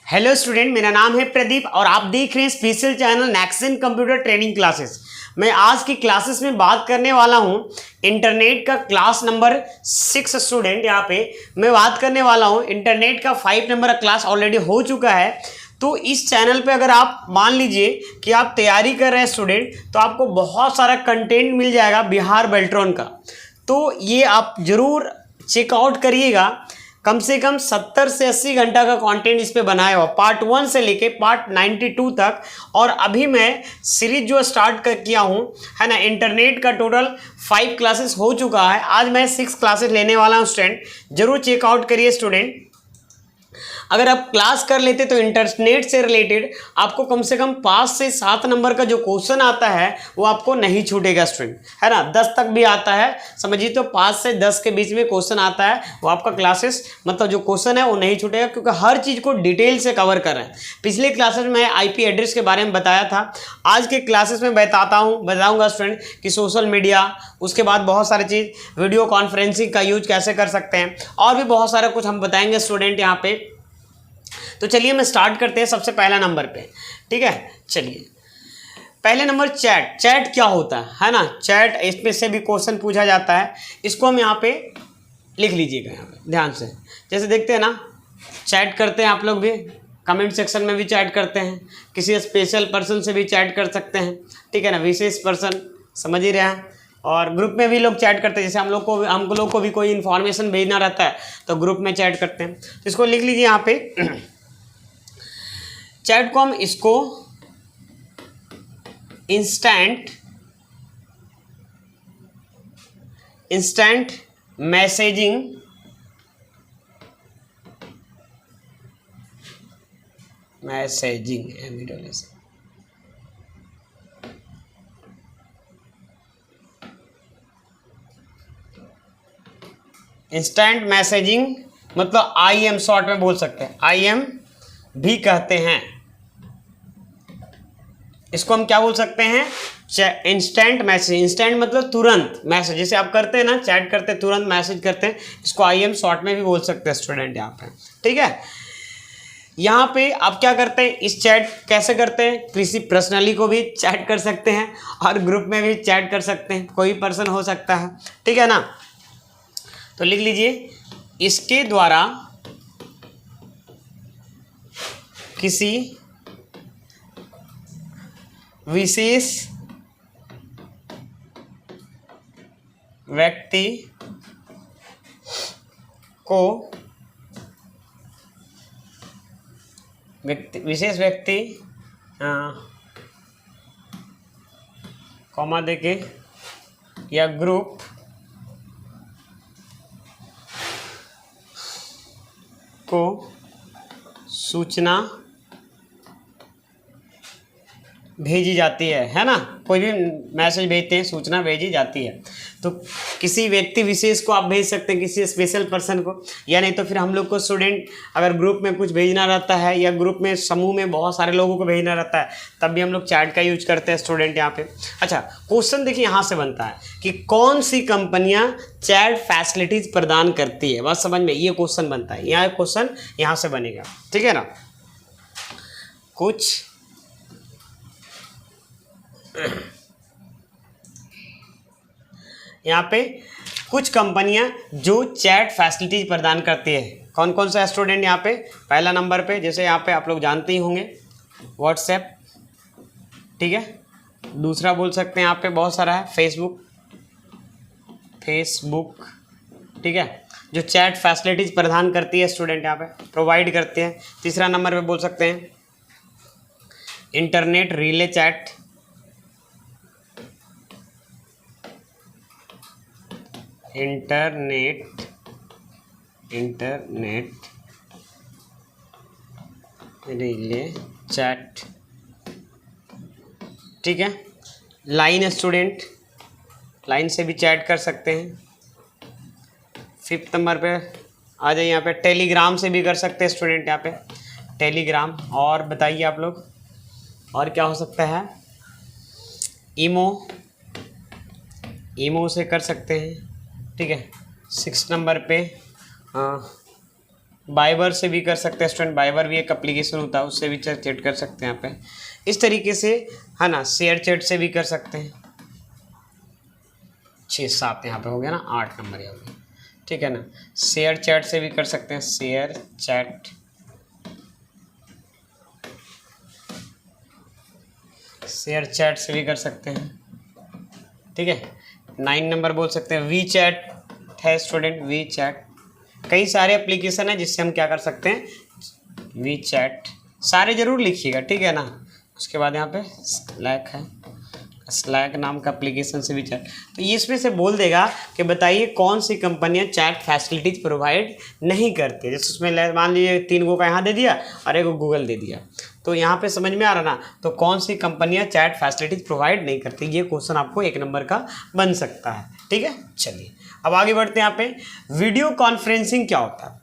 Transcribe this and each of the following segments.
Hello student, मेरा नाम है प्रदीप और आप देख रहे हैं special channel Nexon computer training classes. मैं आज की क्लासेस में बात करने वाला हूं इंटरनेट का क्लास नंबर 6। स्टूडेंट यहाँ पे मैं बात करने वाला हूं इंटरनेट का 5 नंबर का क्लास ऑलरेडी हो चुका है। तो इस चैनल पे अगर आप मान लीजिए कि आप तैयारी कर रहे हैं स्टूडेंट, तो आपको बहुत सारा कंटेंट मिल जाएगा बिहार बेल्ट्रॉन का। तो ये आप जरूर चेकआउट करिएगा। कम से कम 70 से 80 घंटा का कंटेंट इस पे बनाया हुआ, पार्ट 1 से लेके पार्ट 92 तक। और अभी मैं सीरीज जो स्टार्ट किया हूँ है ना, इंटरनेट का टोटल 5 क्लासेस हो चुका है। आज मैं 6 क्लासेस लेने वाला हूँ स्टूडेंट, जरूर चेकआउट करिए स्टूडेंट। अगर आप क्लास कर लेते तो इंटरनेट से रिलेटेड आपको कम से कम 5 से 7 नंबर का जो क्वेश्चन आता है वो आपको नहीं छूटेगा स्टूडेंट, है ना। 10 तक भी आता है, समझिए तो 5 से 10 के बीच में क्वेश्चन आता है, वो आपका क्लासेस मतलब जो क्वेश्चन है वो नहीं छूटेगा, क्योंकि हर चीज़ को डिटेल से कवर कर रहे हैं। पिछले क्लासेस में IP एड्रेस के बारे में बताया था, आज के क्लासेस में बताऊँगा स्टूडेंट कि सोशल मीडिया, उसके बाद बहुत सारी चीज़ वीडियो कॉन्फ्रेंसिंग का यूज कैसे कर सकते हैं, और भी बहुत सारा कुछ हम बताएंगे स्टूडेंट यहाँ पे। तो चलिए मैं स्टार्ट करते हैं सबसे पहला नंबर पे, ठीक है। चलिए पहले नंबर चैट क्या होता है ना। चैट, इसमें से भी क्वेश्चन पूछा जाता है, इसको हम यहाँ पे लिख लीजिएगा यहाँ पे ध्यान से। जैसे देखते हैं ना, चैट करते हैं आप लोग भी, कमेंट सेक्शन में भी चैट करते हैं, किसी स्पेशल पर्सन से भी चैट कर सकते हैं, ठीक है ना, विशेष पर्सन, समझ ही रहे हैं। और ग्रुप में भी लोग चैट करते हैं, जैसे हम लोग को भी कोई इन्फॉर्मेशन भेजना रहता है तो ग्रुप में चैट करते हैं। तो इसको लिख लीजिए यहाँ पे चैट को हम इसको इंस्टेंट मैसेजिंग इंस्टेंट मैसेजिंग मतलब IM शॉर्ट में बोल सकते हैं, IM भी कहते हैं। इसको हम क्या बोल सकते हैं, इंस्टेंट मैसेज। इंस्टेंट मतलब तुरंत मैसेज, जैसे आप करते हैं ना, चैट करते हैं, तुरंत मैसेज करते हैं, इसको IM शॉर्ट में भी बोल सकते हैं स्टूडेंट यहाँ पे, ठीक है। यहाँ पे आप क्या करते हैं, इस चैट कैसे करते हैं, किसी पर्सनली को भी चैट कर सकते हैं और ग्रुप में भी चैट कर सकते हैं, कोई पर्सन हो सकता है, ठीक है ना। तो लिख लीजिए, इसके द्वारा किसी विशेष व्यक्ति को कॉमा देके या ग्रुप को सूचना भेजी जाती है ना। कोई भी मैसेज भेजते हैं, सूचना भेजी जाती है। तो किसी व्यक्ति विशेष को आप भेज सकते हैं, किसी स्पेशल पर्सन को, या नहीं तो फिर हम लोग को स्टूडेंट अगर ग्रुप में कुछ भेजना रहता है या ग्रुप में समूह में बहुत सारे लोगों को भेजना रहता है, तब भी हम लोग चैट का यूज करते हैं स्टूडेंट यहाँ पे। अच्छा, क्वेश्चन देखिए यहाँ से बनता है कि कौन सी कंपनियाँ चैट फैसिलिटीज प्रदान करती है, बात समझ में, ये क्वेश्चन बनता है। यहाँ क्वेश्चन यहाँ से बनेगा, ठीक है ना। कुछ यहाँ पे कुछ कंपनियां जो चैट फैसिलिटीज प्रदान करती है, कौन कौन सा स्टूडेंट यहाँ पे पहला नंबर पे, जैसे यहाँ पे आप लोग जानते ही होंगे व्हाट्सएप, ठीक है। दूसरा बोल सकते हैं यहाँ पे बहुत सारा है फेसबुक, ठीक है, जो चैट फैसिलिटीज प्रदान करती है स्टूडेंट यहाँ पे प्रोवाइड करते हैं। तीसरा नंबर पे बोल सकते हैं internet relay chat, internet relay chat, ठीक है। लाइन स्टूडेंट, लाइन से भी चैट कर सकते हैं। 5th नंबर पे आ जाइए, यहाँ पे टेलीग्राम से भी कर सकते हैं स्टूडेंट, यहाँ पे टेलीग्राम। और बताइए आप लोग, और क्या हो सकता है, ईमो से कर सकते हैं, ठीक है। 6 नंबर पे बाइबर से भी कर सकते हैं स्टूडेंट, बाइबर भी एक एप्लीकेशन होता है, उससे भी चैट कर सकते हैं यहाँ पे। इस तरीके से है ना, शेयर चैट से भी कर सकते हैं। 6-7 यहाँ पे हो गया ना, 8 नंबर यहाँ पे, ठीक है ना। शेयर चैट से भी कर सकते हैं, शेयर चैट, शेयर चैट से भी कर सकते हैं, ठीक है। 9 नंबर बोल सकते हैं वी चैट है स्टूडेंट, वी चैट। कई सारे एप्लीकेशन है जिससे हम क्या कर सकते हैं, वी चैट, सारे जरूर लिखिएगा, ठीक है ना। उसके बाद यहाँ पे स्लैक है, स्लैक नाम का एप्लीकेशन से भी चैट। तो ये इसमें से बोल देगा कि बताइए कौन सी कंपनियां चैट फैसिलिटीज प्रोवाइड नहीं करती। जैसे उसमें मान लीजिए 3 गो का यहाँ दे दिया और 1 गूगल दे दिया, तो यहाँ पे समझ में आ रहा ना। तो कौन सी कंपनियां चैट फैसिलिटीज प्रोवाइड नहीं करती, ये क्वेश्चन आपको 1 नंबर का बन सकता है, ठीक है। चलिए अब आगे बढ़ते हैं। यहाँ पे वीडियो कॉन्फ्रेंसिंग क्या होता है,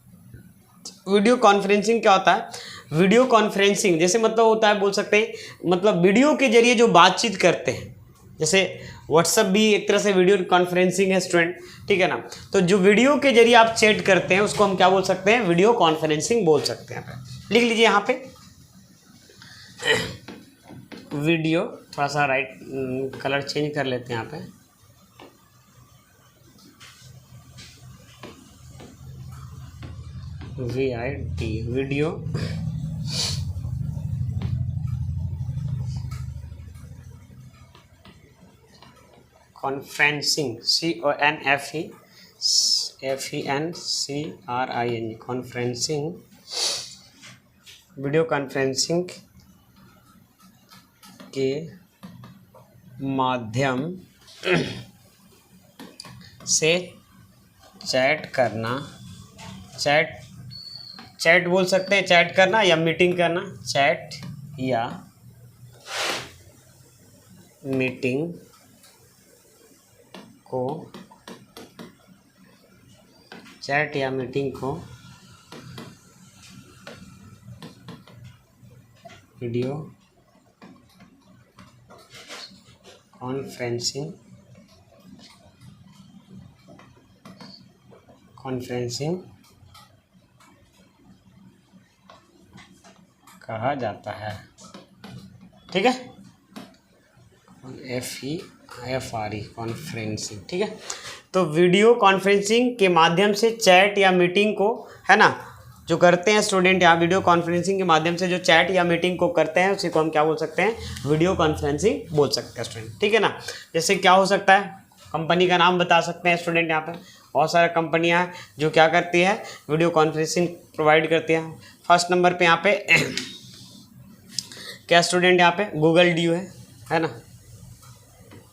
वीडियो कॉन्फ्रेंसिंग क्या होता है। वीडियो कॉन्फ्रेंसिंग जैसे मतलब होता है, बोल सकते हैं मतलब वीडियो के जरिए जो बातचीत करते हैं, जैसे व्हाट्सअप भी एक तरह से वीडियो कॉन्फ्रेंसिंग है स्टूडेंट, ठीक है ना। तो जो वीडियो के जरिए आप चैट करते हैं उसको हम क्या बोल सकते हैं, वीडियो कॉन्फ्रेंसिंग बोल सकते हैं। यहाँ पे लिख लीजिए, यहाँ पे वीडियो, थोड़ा सा राइट कलर चेंज कर लेते हैं यहाँ पे, VID, video conferencing, CONFENCRING, conferencing, video conferencing के माध्यम से चैट करना, चैट बोल सकते हैं, चैट करना या मीटिंग करना, चैट या मीटिंग को, चैट या मीटिंग को वीडियो कॉन्फ्रेंसिंग कहा जाता है, ठीक है। FERE, कॉन्फ्रेंसिंग, ठीक है। तो वीडियो कॉन्फ्रेंसिंग के माध्यम से चैट या मीटिंग को, है ना, जो करते हैं स्टूडेंट, यहाँ वीडियो कॉन्फ्रेंसिंग के माध्यम से जो चैट या मीटिंग को करते हैं उसी को हम क्या बोल सकते हैं, वीडियो कॉन्फ्रेंसिंग बोल सकते हैं स्टूडेंट, ठीक है ना। जैसे क्या हो सकता है, कंपनी का नाम बता सकते हैं स्टूडेंट। यहाँ पे बहुत सारी कंपनियां हैं जो क्या करती है, वीडियो कॉन्फ्रेंसिंग प्रोवाइड करती हैं। फर्स्ट नंबर पे यहाँ पे क्या स्टूडेंट, यहाँ पे गूगल ड्यू है ना,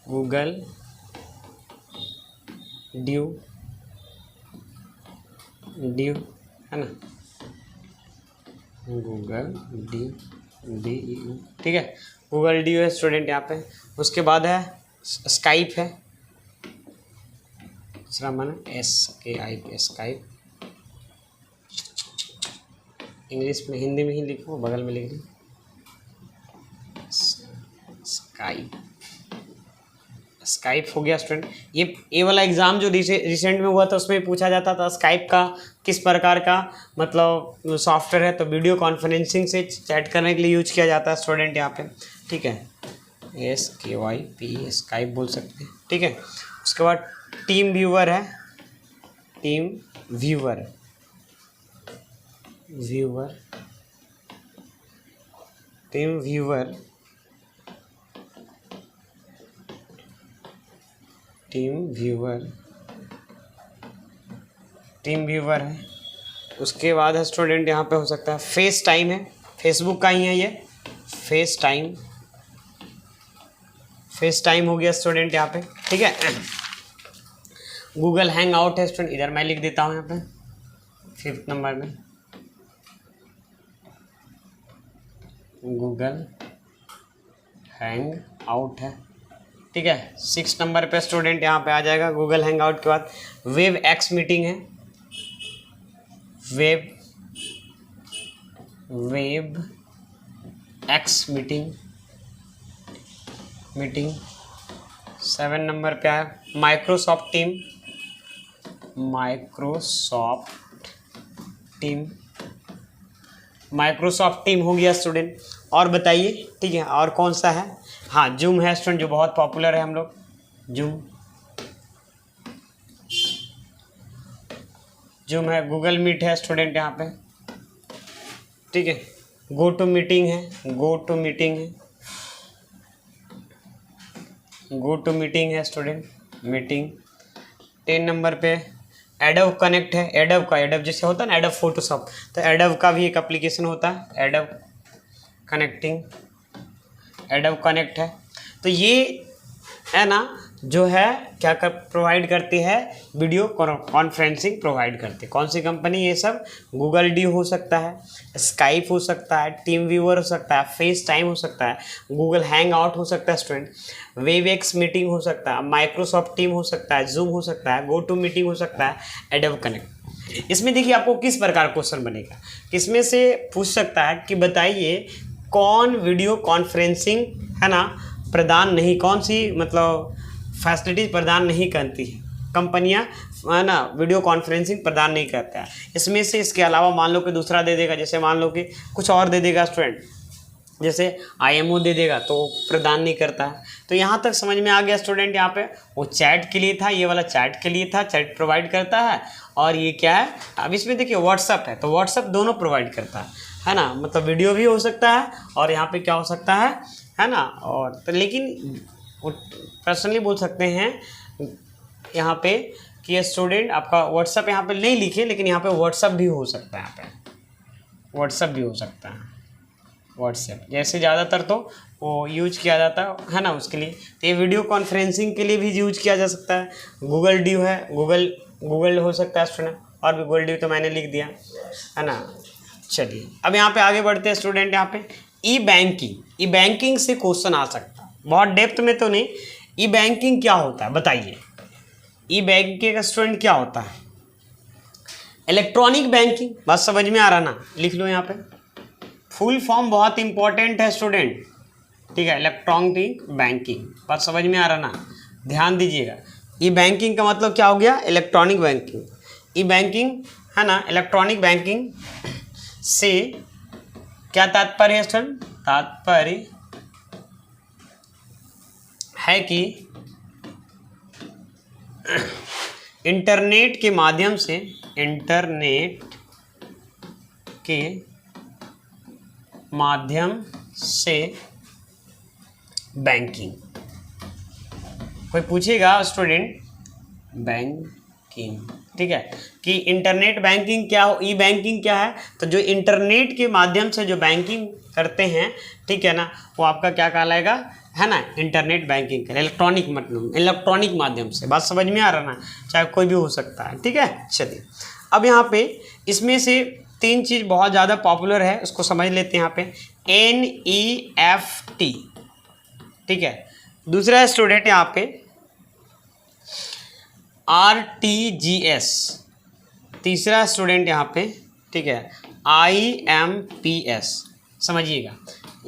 गूगल ड्यू है ना, गूगल ड्यू, ठीक है, गूगल ड्यू है स्टूडेंट यहाँ पे। उसके बाद है स्काइप है, दूसरा माना SKIP, स्काइप, इंग्लिश में, हिंदी में ही लिखो, बगल में लिख ली, स्काइप हो गया स्टूडेंट। ये वाला एग्ज़ाम जो रिसेंट में हुआ था उसमें पूछा जाता था स्काइप का किस प्रकार का मतलब सॉफ्टवेयर है, तो वीडियो कॉन्फ्रेंसिंग से चैट करने के लिए यूज किया जाता है स्टूडेंट यहाँ पे, ठीक है। SKYP, स्काइप बोल सकते हैं, ठीक है। उसके बाद टीम व्यूअर है, टीम व्यूअर है। उसके बाद है स्टूडेंट यहाँ पे हो सकता है फेस टाइम है, फेसबुक का ही है ये, फेस टाइम हो गया स्टूडेंट यहाँ पे, ठीक है। गूगल हैंग आउट है स्टूडेंट, इधर मैं लिख देता हूँ यहाँ पे 5th नंबर में, गूगल हैंग आउट है, ठीक है। 6 नंबर पे स्टूडेंट यहाँ पे आ जाएगा गूगल हैंग आउट के बाद वेब एक्स मीटिंग है, वेब एक्स मीटिंग। 7 नंबर पे है माइक्रोसॉफ्ट टीम, माइक्रोसॉफ्ट टीम हो गया स्टूडेंट। और बताइए, ठीक है, और कौन सा है? हाँ, जूम है स्टूडेंट, जो बहुत पॉपुलर है हम लोग, जूम है। गूगल मीट है स्टूडेंट यहाँ पे, ठीक है। गो टू मीटिंग है, है स्टूडेंट, मीटिंग। 10 नंबर पे एडोब कनेक्ट है। एडोब जैसे होता है ना, एडोब फोटोशॉप, तो एडोब का भी एक एप्लीकेशन होता है, एडोब कनेक्ट है। तो ये है ना, जो है क्या कर प्रोवाइड करती है, वीडियो कॉन्फ्रेंसिंग प्रोवाइड करती है। कौन सी कंपनी? ये सब गूगल डी हो सकता है, स्काइप हो सकता है, टीम व्यूअर हो सकता है, फेस टाइम हो सकता है, गूगल हैंग आउट हो सकता है स्टूडेंट, वेबएक्स मीटिंग हो सकता है, माइक्रोसॉफ्ट टीम हो सकता है, जूम हो सकता है, गो टू मीटिंग हो सकता है, एडोब कनेक्ट। इसमें देखिए आपको किस प्रकार क्वेश्चन बनेगा, किसमें से पूछ सकता है कि बताइए कौन वीडियो कॉन्फ्रेंसिंग है ना प्रदान नहीं, कौन सी मतलब फैसिलिटीज प्रदान नहीं करती है कंपनियां, है ना, वीडियो कॉन्फ्रेंसिंग प्रदान नहीं करता है। इसमें से इसके अलावा मान लो कि दूसरा दे देगा, जैसे मान लो कि कुछ और दे देगा स्टूडेंट, जैसे IMO दे देगा तो प्रदान नहीं करता है। तो यहाँ तक समझ में आ गया स्टूडेंट। यहाँ पे वो चैट के लिए था, ये वाला चैट के लिए था, चैट प्रोवाइड करता है। और ये क्या है, अब इसमें देखिए व्हाट्सअप है, तो व्हाट्सअप दोनों प्रोवाइड करता है ना, मतलब वीडियो भी हो सकता है और यहाँ पे क्या हो सकता है ना। और तो लेकिन पर्सनली बोल सकते हैं यहाँ पे कि ये स्टूडेंट आपका व्हाट्सअप यहाँ पे नहीं लिखे, लेकिन यहाँ पे व्हाट्सअप भी हो सकता है, यहाँ पे व्हाट्सअप भी हो सकता है। व्हाट्सएप जैसे ज़्यादातर तो वो यूज किया जाता है ना उसके लिए। तो ये वीडियो कॉन्फ्रेंसिंग के लिए भी यूज किया जा सकता है। गूगल ड्यू है, गूगल हो सकता है स्टूडेंट, और भी गूगल ड्यू तो मैंने लिख दिया है ना। चलिए अब यहाँ पे आगे बढ़ते हैं स्टूडेंट। यहाँ पे ई बैंकिंग से क्वेश्चन आ सकता है, बहुत डेप्थ में तो नहीं। ई बैंकिंग क्या होता है बताइए, ई बैंकिंग का स्टूडेंट क्या होता है? इलेक्ट्रॉनिक बैंकिंग, बात समझ में आ रहा ना, लिख लो यहाँ पे। फुल फॉर्म बहुत इंपॉर्टेंट है स्टूडेंट, ठीक है। इलेक्ट्रॉनिक बैंकिंग, बात समझ में आ रहा ना, ध्यान दीजिएगा। ई बैंकिंग का मतलब क्या हो गया? Electronic banking. ई बैंकिंग है ना, इलेक्ट्रॉनिक बैंकिंग से क्या तात्पर्य है स्टूडेंट? तात्पर्य है कि इंटरनेट के माध्यम से बैंकिंग। कोई पूछेगा स्टूडेंट बैंकिंग, ठीक है, कि इंटरनेट बैंकिंग क्या हो, ई बैंकिंग क्या है? तो जो इंटरनेट के माध्यम से जो बैंकिंग करते हैं, ठीक है ना, वो आपका क्या कहलाएगा, है ना, इंटरनेट बैंकिंग का इलेक्ट्रॉनिक मतलब इलेक्ट्रॉनिक माध्यम से। बात समझ में आ रहा ना, चाहे कोई भी हो सकता है, ठीक है। चलिए अब यहाँ पे इसमें से 3 चीज़ बहुत ज़्यादा पॉपुलर है, उसको समझ लेते हैं। यहाँ पे NEFT, ठीक है। दूसरा स्टूडेंट यहाँ पे RTGS, तीसरा स्टूडेंट यहाँ पे, ठीक है, IMPS। समझिएगा,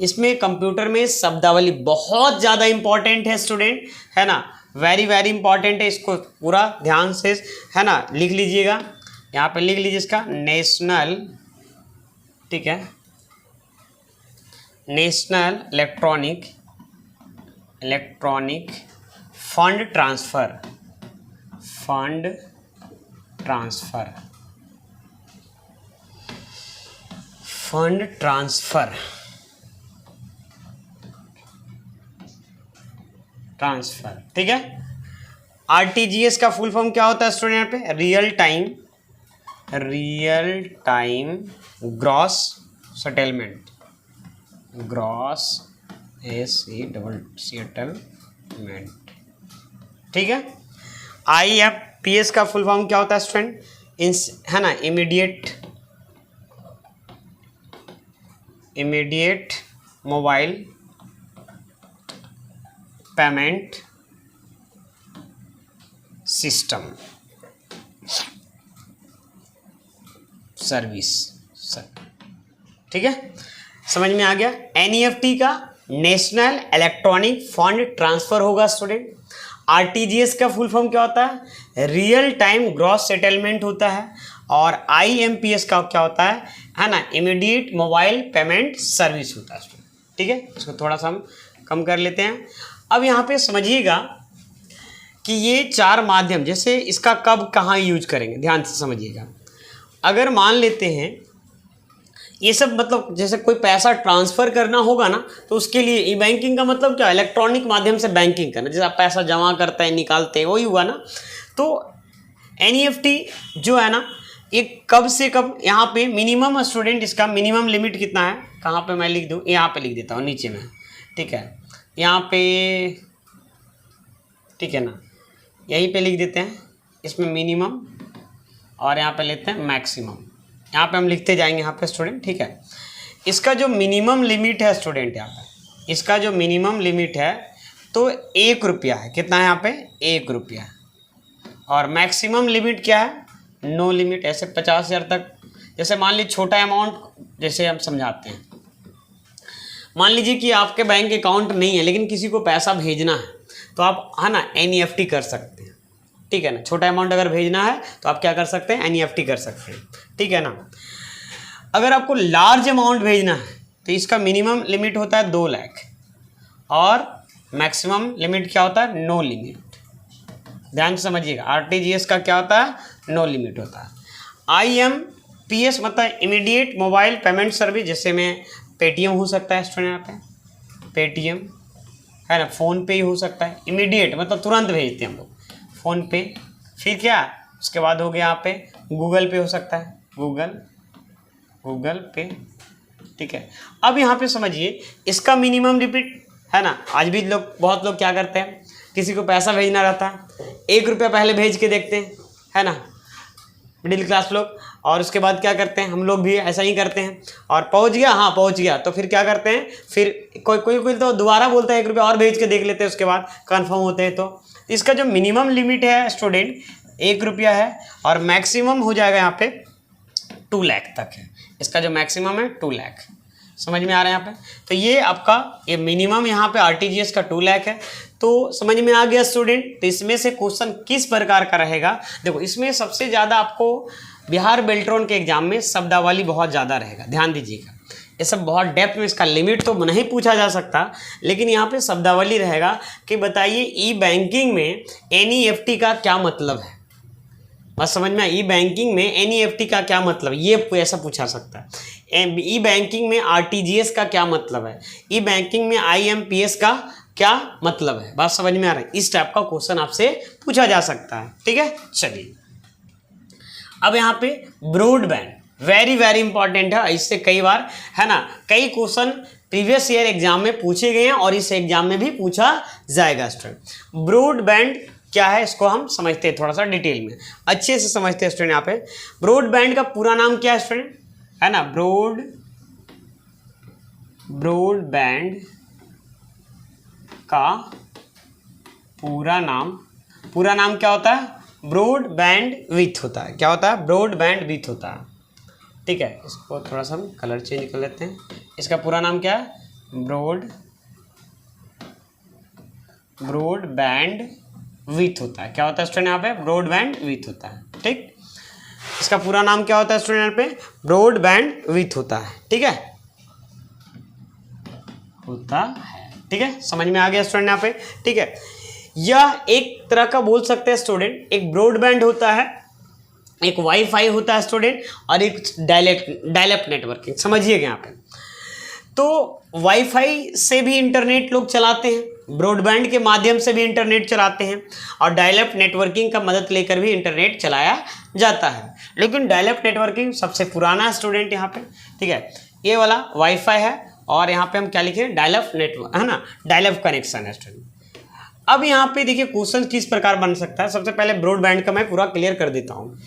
इसमें कंप्यूटर में शब्दावली बहुत ज़्यादा इंपॉर्टेंट है स्टूडेंट, है ना, वेरी वेरी इंपॉर्टेंट है। इसको पूरा ध्यान से है ना लिख लीजिएगा, यहाँ पे लिख लीजिए इसका नेशनल, ठीक है, नेशनल इलेक्ट्रॉनिक फंड ट्रांसफ़र, ठीक है। RTGS का फुल फॉर्म क्या होता है स्टूडेंट? यहाँ पे रियल टाइम ग्रॉस सेटलमेंट, ठीक है। IMPS का फुल फॉर्म क्या होता है स्टूडेंट? है ना, immediate mobile payment system service, ठीक है, समझ में आ गया। NEFT का नेशनल इलेक्ट्रॉनिक फंड ट्रांसफ़र होगा स्टूडेंट। RTGS का फुल फॉर्म क्या होता है? रियल टाइम ग्रॉस सेटलमेंट होता है। और IMPS का क्या होता है ना, इमीडिएट मोबाइल पेमेंट सर्विस होता है स्टूडेंट। ठीक है, इसको थोड़ा सा हम कम कर लेते हैं। अब यहाँ पे समझिएगा कि ये 4 माध्यम, जैसे इसका कब कहाँ यूज करेंगे, ध्यान से समझिएगा। अगर मान लेते हैं ये सब, मतलब जैसे कोई पैसा ट्रांसफ़र करना होगा ना, तो उसके लिए ई बैंकिंग का मतलब क्या है, इलेक्ट्रॉनिक माध्यम से बैंकिंग करना, जैसे आप पैसा जमा करते हैं निकालते हैं, वही हुआ ना। तो NEFT जो है ना, ये कब से कब, यहाँ पे मिनिमम स्टूडेंट, इसका मिनिमम लिमिट कितना है, कहाँ पे मैं लिख दूँ, यहाँ पे लिख देता हूँ नीचे में। ठीक है, यहाँ पे, ठीक है ना, यहीं पे लिख देते हैं, इसमें मिनिमम, और यहाँ पे लेते हैं मैक्सिमम। यहाँ पे हम लिखते जाएंगे यहाँ पे स्टूडेंट। ठीक है, इसका जो मिनिमम लिमिट है स्टूडेंट, यहाँ पे इसका जो मिनिमम लिमिट है तो 1 रुपया है। कितना है यहाँ पे, 1 रुपया। और मैक्सिमम लिमिट क्या है, नो लिमिट, ऐसे 50,000 तक। जैसे मान लीजिए छोटा अमाउंट, जैसे हम समझाते हैं, मान लीजिए कि आपके बैंक अकाउंट नहीं है लेकिन किसी को पैसा भेजना है, तो आप है ना NEFT कर सकते हैं। ठीक है ना, छोटा अमाउंट अगर भेजना है तो आप क्या कर सकते हैं, NEFT कर सकते हैं। ठीक है ना। अगर आपको लार्ज अमाउंट भेजना है तो इसका मिनिमम लिमिट होता है 2 लाख और मैक्सिमम लिमिट क्या होता है, नो लिमिट। ध्यान से समझिएगा, RTGS का क्या होता है, नो लिमिट होता है। IMPS मतलब इमीडिएट मोबाइल पेमेंट सर्विस, जैसे में पेटीएम हो सकता है स्टूडेंट, यहाँ पे पेटीएम है ना, फ़ोन पे ही हो सकता है। इमीडिएट मतलब तुरंत भेजते हैं हम लोग, फ़ोन पे। फिर क्या, उसके बाद हो गया यहाँ पे गूगल पे हो सकता है, गूगल पे। ठीक है, अब यहाँ पे समझिए इसका मिनिमम लिमिट है ना, आज भी बहुत लोग क्या करते हैं, किसी को पैसा भेजना रहता है, 1 रुपया पहले भेज के देखते हैं, है ना, मिडिल क्लास लोग। और उसके बाद क्या करते हैं, हम लोग भी ऐसा ही करते हैं, और पहुंच गया, हाँ पहुंच गया, तो फिर क्या करते हैं, फिर कोई तो दोबारा बोलता है 1 रुपया और भेज के देख लेते हैं, उसके बाद कंफर्म होते हैं। तो इसका जो मिनिमम लिमिट है स्टूडेंट 1 रुपया है, और मैक्सिमम हो जाएगा यहाँ पे 2 लाख तक है। इसका जो मैक्सिमम है 2 लाख, समझ में आ रहा है यहाँ पे। तो ये आपका ये मिनिमम यहाँ पे RTGS का 2 लाख है। तो समझ में आ गया स्टूडेंट। तो इसमें से क्वेश्चन किस प्रकार का रहेगा, देखो इसमें सबसे ज़्यादा आपको बिहार बेल्ट्रॉन के एग्जाम में शब्दावली बहुत ज़्यादा रहेगा, ध्यान दीजिएगा। ये सब बहुत डेप्थ में, इसका लिमिट तो नहीं पूछा जा सकता, लेकिन यहाँ पे शब्दावली रहेगा कि बताइए ई बैंकिंग में NEFT का क्या मतलब है। बस समझ में, ई बैंकिंग में NEFT का क्या मतलब, ये ऐसा पूछा सकता है। ई बैंकिंग में RTGS का क्या मतलब है, ई बैंकिंग में IMPS का क्या मतलब है। बात समझ में आ रहा है, इस टाइप का क्वेश्चन आपसे पूछा जा सकता है। ठीक है, चलिए अब यहाँ पे ब्रॉडबैंड वेरी वेरी इंपॉर्टेंट है। इससे कई बार है ना, कई क्वेश्चन प्रीवियस ईयर एग्जाम में पूछे गए हैं और इस एग्जाम में भी पूछा जाएगा स्टूडेंट। ब्रॉडबैंड क्या है, इसको हम समझते हैं थोड़ा सा डिटेल में, अच्छे से समझते हैं स्टूडेंट। यहाँ पे ब्रॉडबैंड का पूरा नाम क्या है स्टूडेंट, है ना, ब्रॉडबैंड का पूरा नाम क्या होता है, ब्रॉडबैंड विथ होता है। क्या होता है, ब्रॉडबैंड विथ होता है। ठीक है, इसको थोड़ा सा हम कलर चेंज कर लेते हैं। इसका पूरा नाम क्या है, ब्रॉडबैंड विथ होता है। क्या होता है स्टूडेंट यहाँ पे, ब्रॉडबैंड विथ होता है। ठीक, इसका पूरा नाम क्या होता है स्टूडेंट यहाँ पे, ब्रॉडबैंड विथ होता है। ठीक है, होता है। ठीक है, समझ में आ गया स्टूडेंट यहाँ पे। ठीक है, यह एक तरह का बोल सकते हैं स्टूडेंट, एक ब्रॉडबैंड होता है, एक वाईफाई होता है स्टूडेंट, और एक डायलेप नेटवर्किंग। समझिएगा यहाँ पे, तो वाईफाई से भी इंटरनेट लोग चलाते हैं, ब्रॉडबैंड के माध्यम से भी इंटरनेट चलाते हैं, और डायलेप नेटवर्किंग का मदद लेकर भी इंटरनेट चलाया जाता है। लेकिन डायलेप नेटवर्किंग सबसे पुराना है स्टूडेंट यहाँ पे। ठीक है, ये वाला वाईफाई है, और यहाँ पे हम क्या लिखे, डायलेप नेटवर्क, है ना, डायलेप कनेक्शन है स्टूडेंट। अब यहाँ पे देखिए क्वेश्चन किस प्रकार बन सकता है। सबसे पहले ब्रॉडबैंड का मैं पूरा क्लियर कर देता हूँ।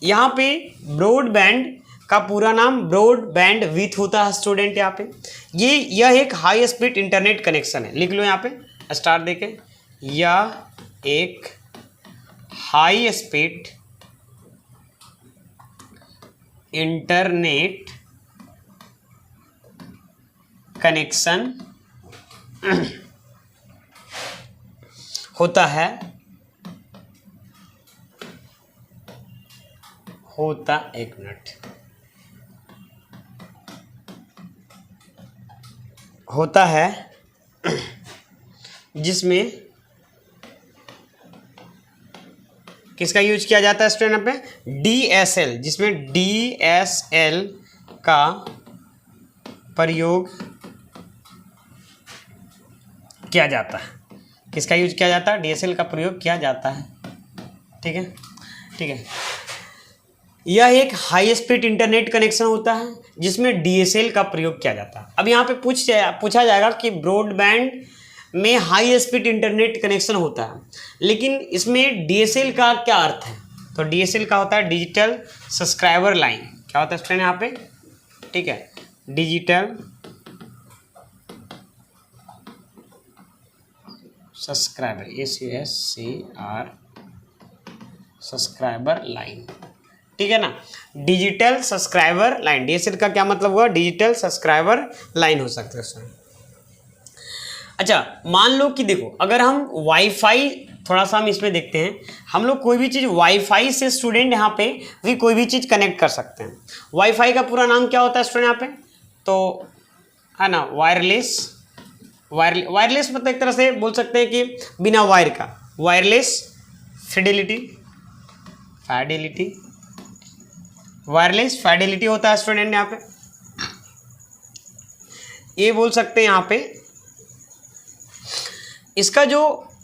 यहाँ पे ब्रॉडबैंड का पूरा नाम ब्रॉडबैंड विथ होता है स्टूडेंट। यहाँ पे यह एक हाई स्पीड इंटरनेट कनेक्शन है, लिख लो यहाँ पे स्टार देके, यह एक हाई स्पीड इंटरनेट कनेक्शन होता है होता, एक मिनट, होता है जिसमें किसका यूज किया जाता है स्टूडेंट? यहाँ पे DSL, जिसमें DSL का प्रयोग किया जाता है। किसका यूज किया जाता है? DSL का प्रयोग किया जाता है। ठीक है, ठीक है। यह एक हाई स्पीड इंटरनेट कनेक्शन होता है जिसमें DSL का प्रयोग किया जाता है। अब यहाँ पे पूछा जाएगा कि ब्रॉडबैंड में हाई स्पीड इंटरनेट कनेक्शन होता है, लेकिन इसमें DSL का क्या अर्थ है? तो DSL का होता है डिजिटल सब्सक्राइबर लाइन। क्या होता है स्टूडेंट यहाँ पे? ठीक है, digital subscriber, SUSCR subscriber line. ठीक है ना, डिजिटल सब्सक्राइबर लाइन। DSL का क्या मतलब हुआ? डिजिटल सब्सक्राइबर लाइन हो सकता है उसमें। अच्छा, मान लो कि देखो, अगर हम वाईफाई, थोड़ा सा हम इसमें देखते हैं, हम लोग कोई भी चीज़ वाईफाई से स्टूडेंट यहाँ पे भी कोई भी चीज़ कनेक्ट कर सकते हैं। वाईफाई का पूरा नाम क्या होता है स्टूडेंट यहाँ पे? तो है ना, वायरलेस मतलब एक तरह से बोल सकते हैं कि बिना वायर का, वायरलेस फिडेलिटी, वायरलेस फाइडेलिटी होता है स्टूडेंट यहाँ पे, ये बोल सकते हैं यहाँ पे। इसका जो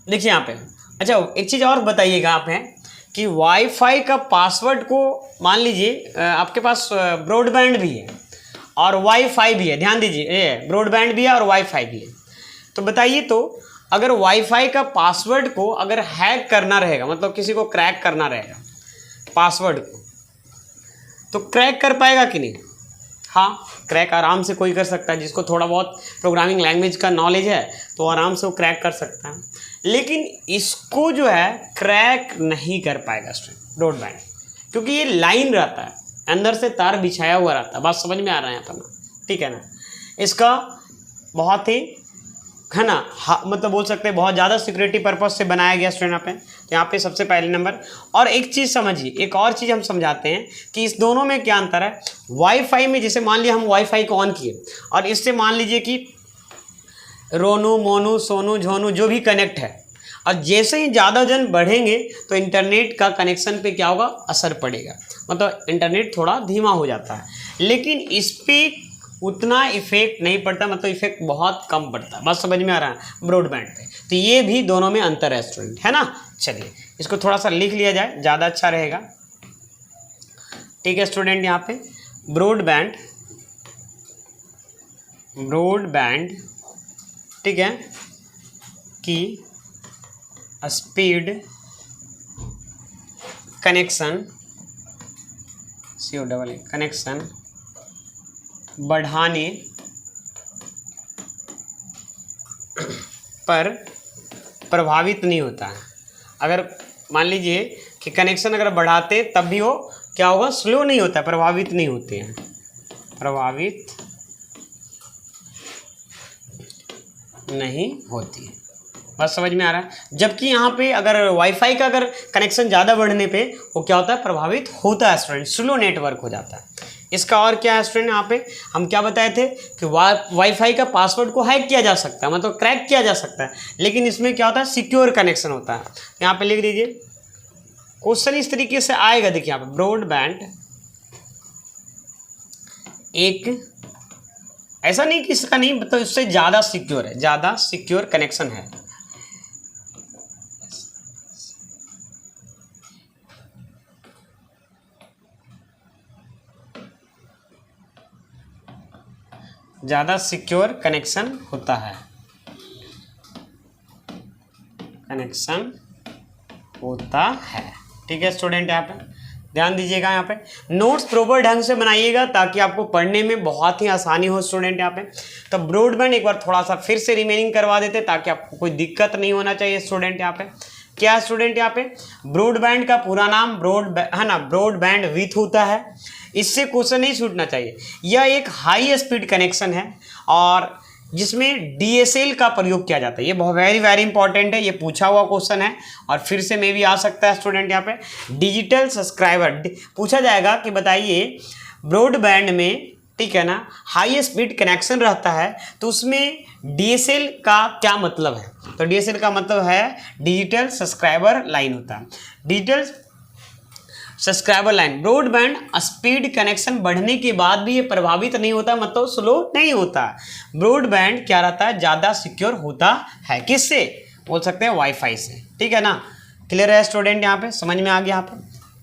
देखिए यहाँ पे, अच्छा एक चीज़ और बताइएगा आप हैं कि वाईफाई का पासवर्ड को, मान लीजिए आपके पास ब्रॉडबैंड भी है और वाईफाई भी है, ध्यान दीजिए, ये ब्रॉडबैंड भी है और वाईफाई भी है। तो बताइए, तो अगर वाईफाई का पासवर्ड को अगर हैक करना रहेगा, मतलब किसी को क्रैक करना रहेगा पासवर्ड को, तो क्रैक कर पाएगा कि नहीं? हाँ, क्रैक आराम से कोई कर सकता है। जिसको थोड़ा बहुत प्रोग्रामिंग लैंग्वेज का नॉलेज है तो आराम से वो क्रैक कर सकता है, लेकिन इसको जो है क्रैक नहीं कर पाएगा स्टूडेंट ब्रॉडबैंड, क्योंकि ये लाइन रहता है, अंदर से तार बिछाया हुआ रहता है। बात समझ में आ रहा है यहाँ पर ना? ठीक है ना, इसका बहुत ही है ना, मतलब बोल सकते हैं बहुत ज़्यादा सिक्योरिटी पर्पज से बनाया गया स्टूडेंट यहाँ पे। तो यहाँ पे सबसे पहले नंबर। और एक चीज़ समझिए, एक और चीज़ हम समझाते हैं कि इस दोनों में क्या अंतर है। वाईफाई में जैसे मान लिया हम वाईफाई को ऑन किए और इससे मान लीजिए कि रोनू, मोनू, सोनू, झोनू जो भी कनेक्ट है, और जैसे ही ज़्यादा जन बढ़ेंगे तो इंटरनेट का कनेक्शन पे क्या होगा? असर पड़ेगा, मतलब इंटरनेट थोड़ा धीमा हो जाता है। लेकिन इस पर उतना इफेक्ट नहीं पड़ता, मतलब इफेक्ट बहुत कम पड़ता है। बस समझ में आ रहा है ब्रॉडबैंड पे। तो ये भी दोनों में अंतर है स्टूडेंट, है ना। चलिए इसको थोड़ा सा लिख लिया जाए, ज़्यादा अच्छा रहेगा। ठीक है स्टूडेंट, यहाँ पे ब्रॉडबैंड, ठीक है, की स्पीड कनेक्शन, कनेक्शन बढ़ाने पर प्रभावित नहीं होता है। अगर मान लीजिए कि कनेक्शन अगर बढ़ाते तब भी वो क्या होगा? स्लो नहीं होता है, प्रभावित नहीं होते हैं, प्रभावित नहीं होती है। बस समझ में आ रहा है। जबकि यहाँ पे अगर वाईफाई का अगर कनेक्शन ज़्यादा बढ़ने पे वो क्या होता है? प्रभावित होता है स्टूडेंट, स्लो नेटवर्क हो जाता है। इसका और क्या है स्टूडेंट, यहाँ पे हम क्या बताए थे कि वाईफाई का पासवर्ड को हैक किया जा सकता है, मतलब क्रैक किया जा सकता है, लेकिन इसमें क्या होता है? सिक्योर कनेक्शन होता है। यहाँ पे लिख दीजिए, क्वेश्चन इस तरीके से आएगा। देखिए यहाँ पे ब्रॉडबैंड एक, ऐसा नहीं कि इसका नहीं, मतलब इससे ज़्यादा सिक्योर है, ज़्यादा सिक्योर कनेक्शन है। ज़्यादा सिक्योर कनेक्शन होता है, कनेक्शन होता है। ठीक है स्टूडेंट, यहाँ पे ध्यान दीजिएगा। यहाँ पे नोट्स प्रॉपर ढंग से बनाइएगा ताकि आपको पढ़ने में बहुत ही आसानी हो स्टूडेंट। यहाँ पे तो ब्रॉडबैंड एक बार थोड़ा सा फिर से रिमेनिंग करवा देते ताकि आपको कोई दिक्कत नहीं होना चाहिए स्टूडेंट। यहाँ पे क्या स्टूडेंट, यहाँ पे ब्रॉडबैंड का पूरा नाम ब्रॉडबैंड विथ होता है। इससे क्वेश्चन नहीं छूटना चाहिए। यह एक हाई स्पीड कनेक्शन है और जिसमें DSL का प्रयोग किया जाता है। ये बहुत वेरी वेरी इंपॉर्टेंट है, ये पूछा हुआ क्वेश्चन है और फिर से मे भी आ सकता है स्टूडेंट। यहाँ पे डिजिटल सब्सक्राइबर पूछा जाएगा कि बताइए ब्रॉडबैंड में, ठीक है ना, हाई स्पीड कनेक्शन रहता है तो उसमें DSL का क्या मतलब है? तो DSL का मतलब है डिजिटल सब्सक्राइबर लाइन होता है। Digital subscriber line, broadband speed connection बढ़ने के बाद भी ये प्रभावित नहीं होता, मतलब स्लो नहीं होता। ब्रॉडबैंड क्या रहता है, ज़्यादा सिक्योर होता है। किससे? बोल सकते हैं वाईफाई से, ठीक है ना। क्लियर है स्टूडेंट? यहाँ पे समझ में आ गया?